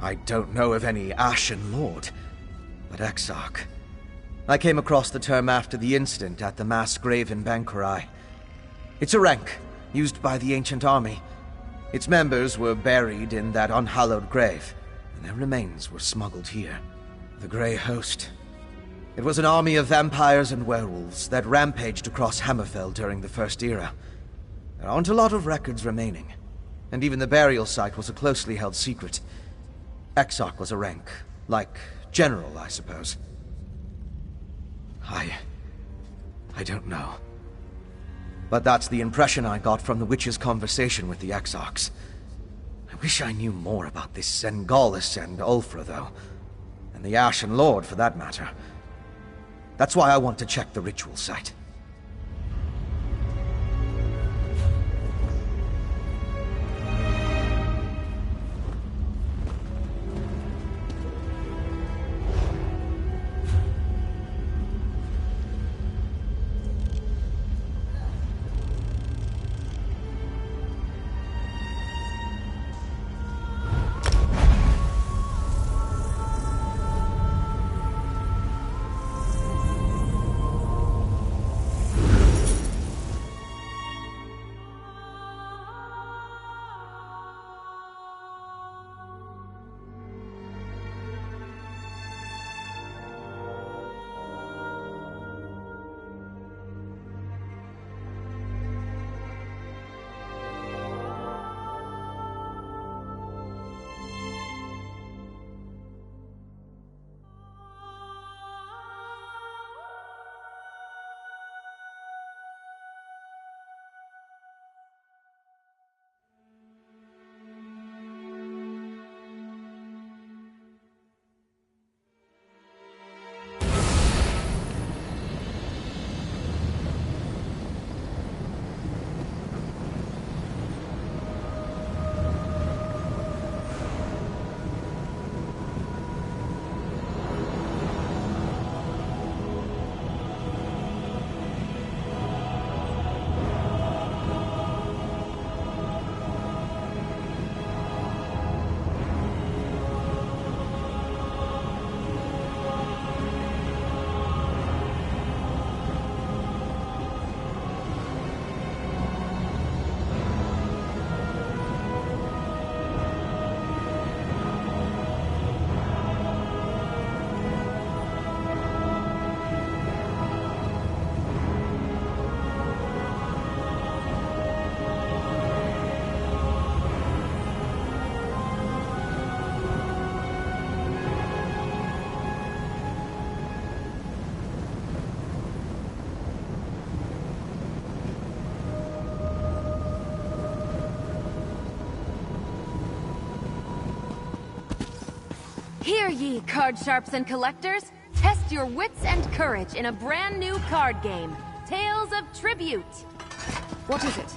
I don't know of any Ashen Lord, but Exarch. I came across the term after the incident at the mass grave in Banquerai. It's a rank, used by the ancient army. Its members were buried in that unhallowed grave, and their remains were smuggled here. The Grey Host. It was an army of vampires and werewolves that rampaged across Hammerfell during the First Era. There aren't a lot of records remaining, and even the burial site was a closely held secret. Exarch was a rank, like general, I suppose. I don't know. But that's the impression I got from the witch's conversation with the Exarchs. I wish I knew more about this Singalis and Ulfra, though. And the Ashen Lord, for that matter. That's why I want to check the ritual site. Hear ye, card sharps and collectors! Test your wits and courage in a brand new card game, Tales of Tribute! What is it?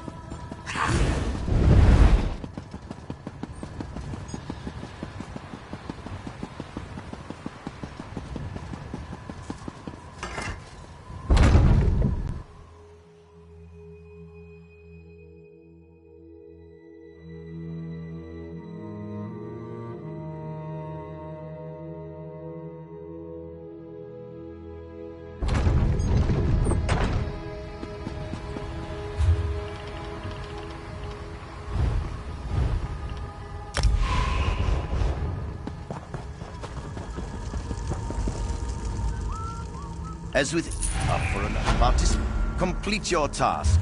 As with up for another participant, complete your task.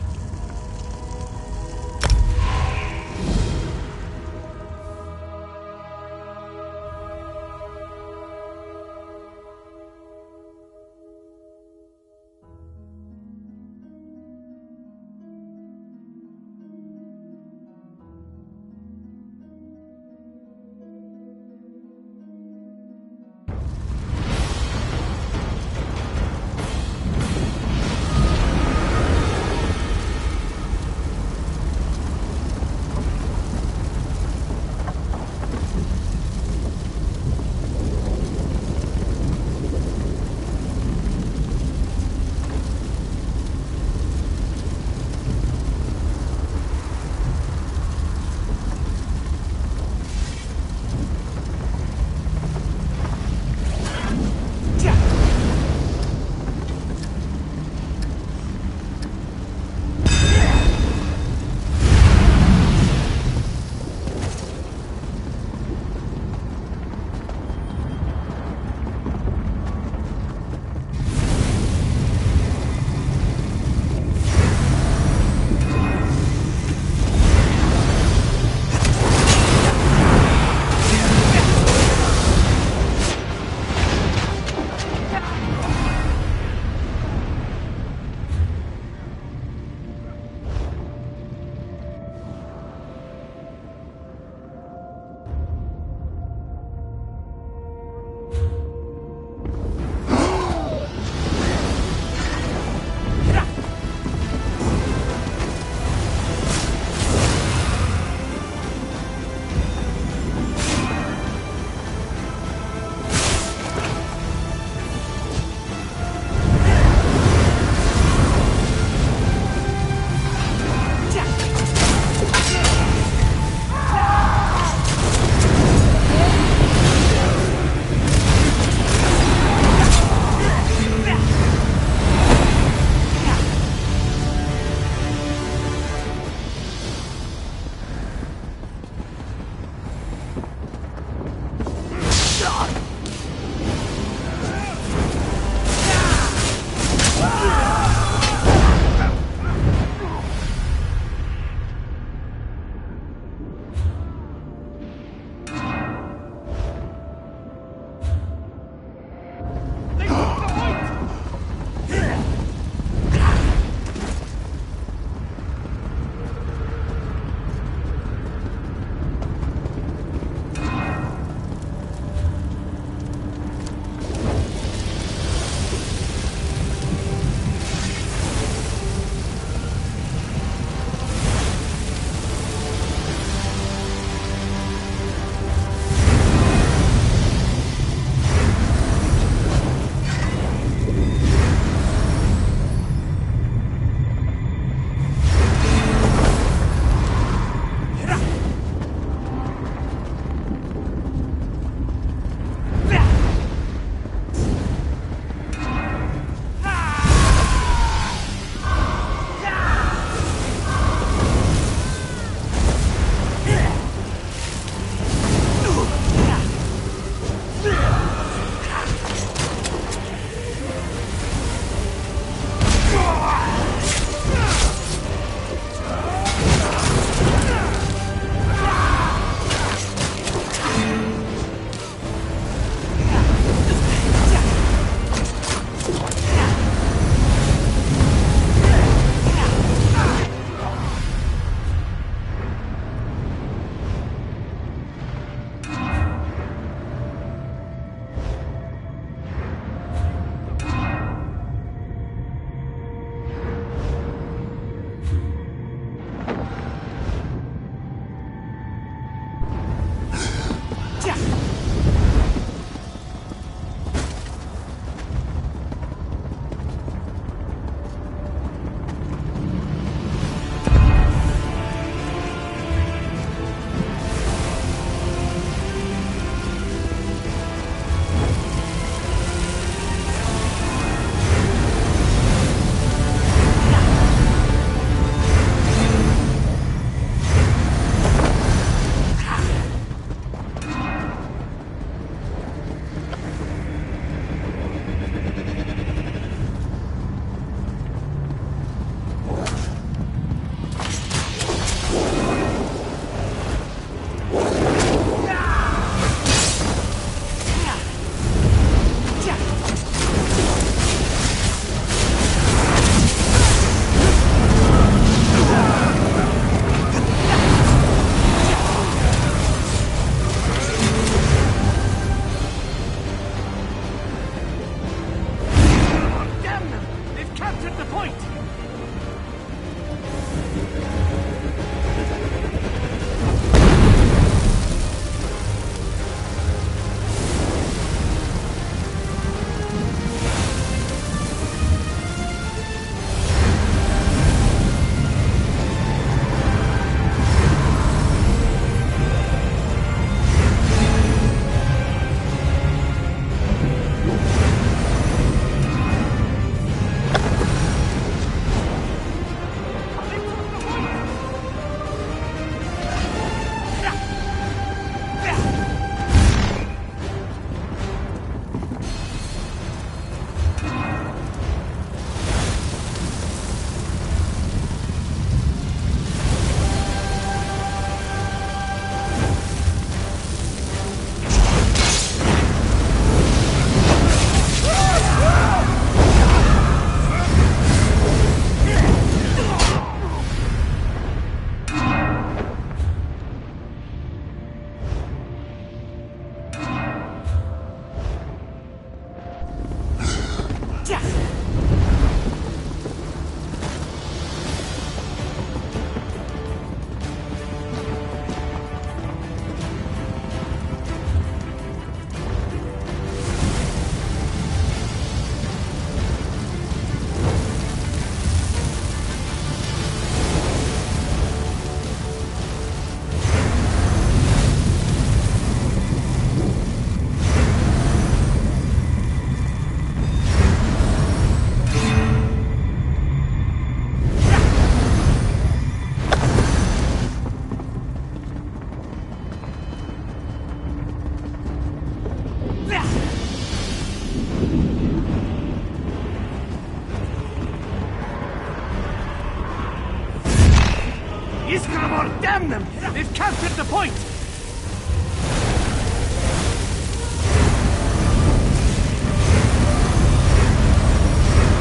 Isgramor, damn them! They've captured the point!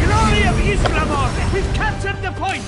Glory of Isgramor! We've captured the point!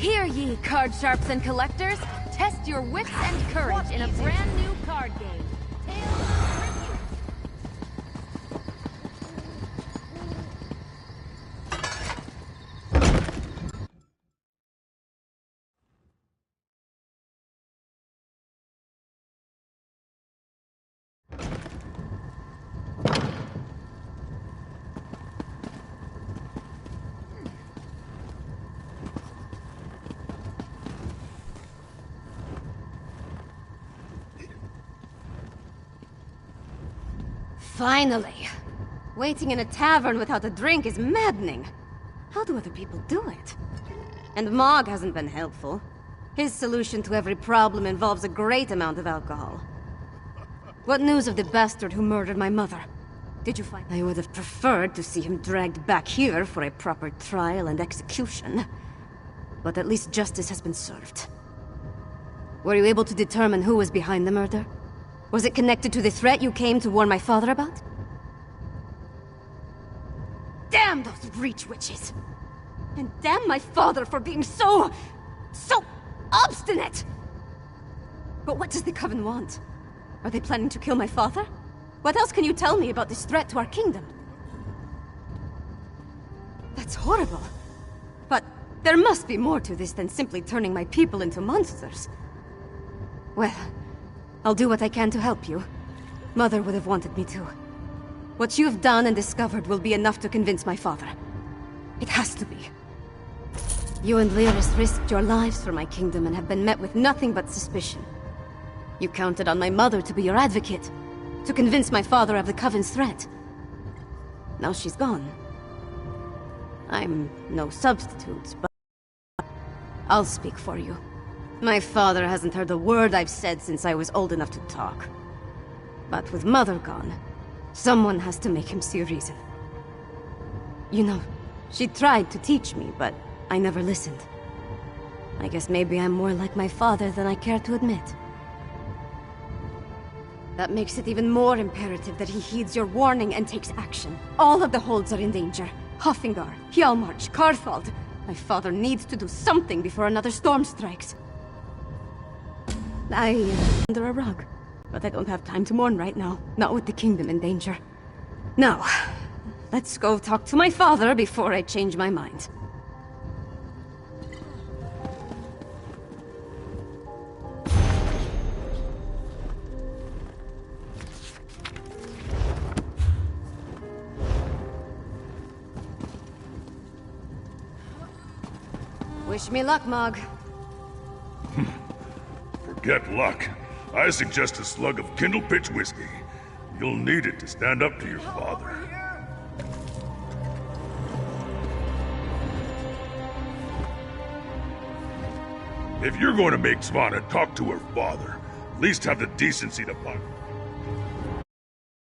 Hear ye, card sharps and collectors. Test your wits and courage in a brand new card game. Tales of Tribute. Finally! Waiting in a tavern without a drink is maddening. How do other people do it? And Mog hasn't been helpful. His solution to every problem involves a great amount of alcohol. What news of the bastard who murdered my mother? Did you find... I would have preferred to see him dragged back here for a proper trial and execution. But at least justice has been served. Were you able to determine who was behind the murder? Was it connected to the threat you came to warn my father about? Damn those Reach witches! And damn my father for being so obstinate! But what does the Coven want? Are they planning to kill my father? What else can you tell me about this threat to our kingdom? That's horrible. But there must be more to this than simply turning my people into monsters. Well, I'll do what I can to help you. Mother would have wanted me to. What you've done and discovered will be enough to convince my father. It has to be. You and Lyris risked your lives for my kingdom and have been met with nothing but suspicion. You counted on my mother to be your advocate, to convince my father of the Coven's threat. Now she's gone. I'm no substitute, but I'll speak for you. My father hasn't heard a word I've said since I was old enough to talk. But with Mother gone, someone has to make him see reason. You know, she tried to teach me, but I never listened. I guess maybe I'm more like my father than I care to admit. That makes it even more imperative that he heeds your warning and takes action. All of the holds are in danger. Hoffingar, Hjalmarch, Karthald. My father needs to do something before another storm strikes. Under a rug. But I don't have time to mourn right now. Not with the kingdom in danger. Now, let's go talk to my father before I change my mind. Wish me luck, Mog. Forget luck. I suggest a slug of Kindle Pitch whiskey. You'll need it to stand up to your father. If you're going to make Svanna talk to her father, at least have the decency to find...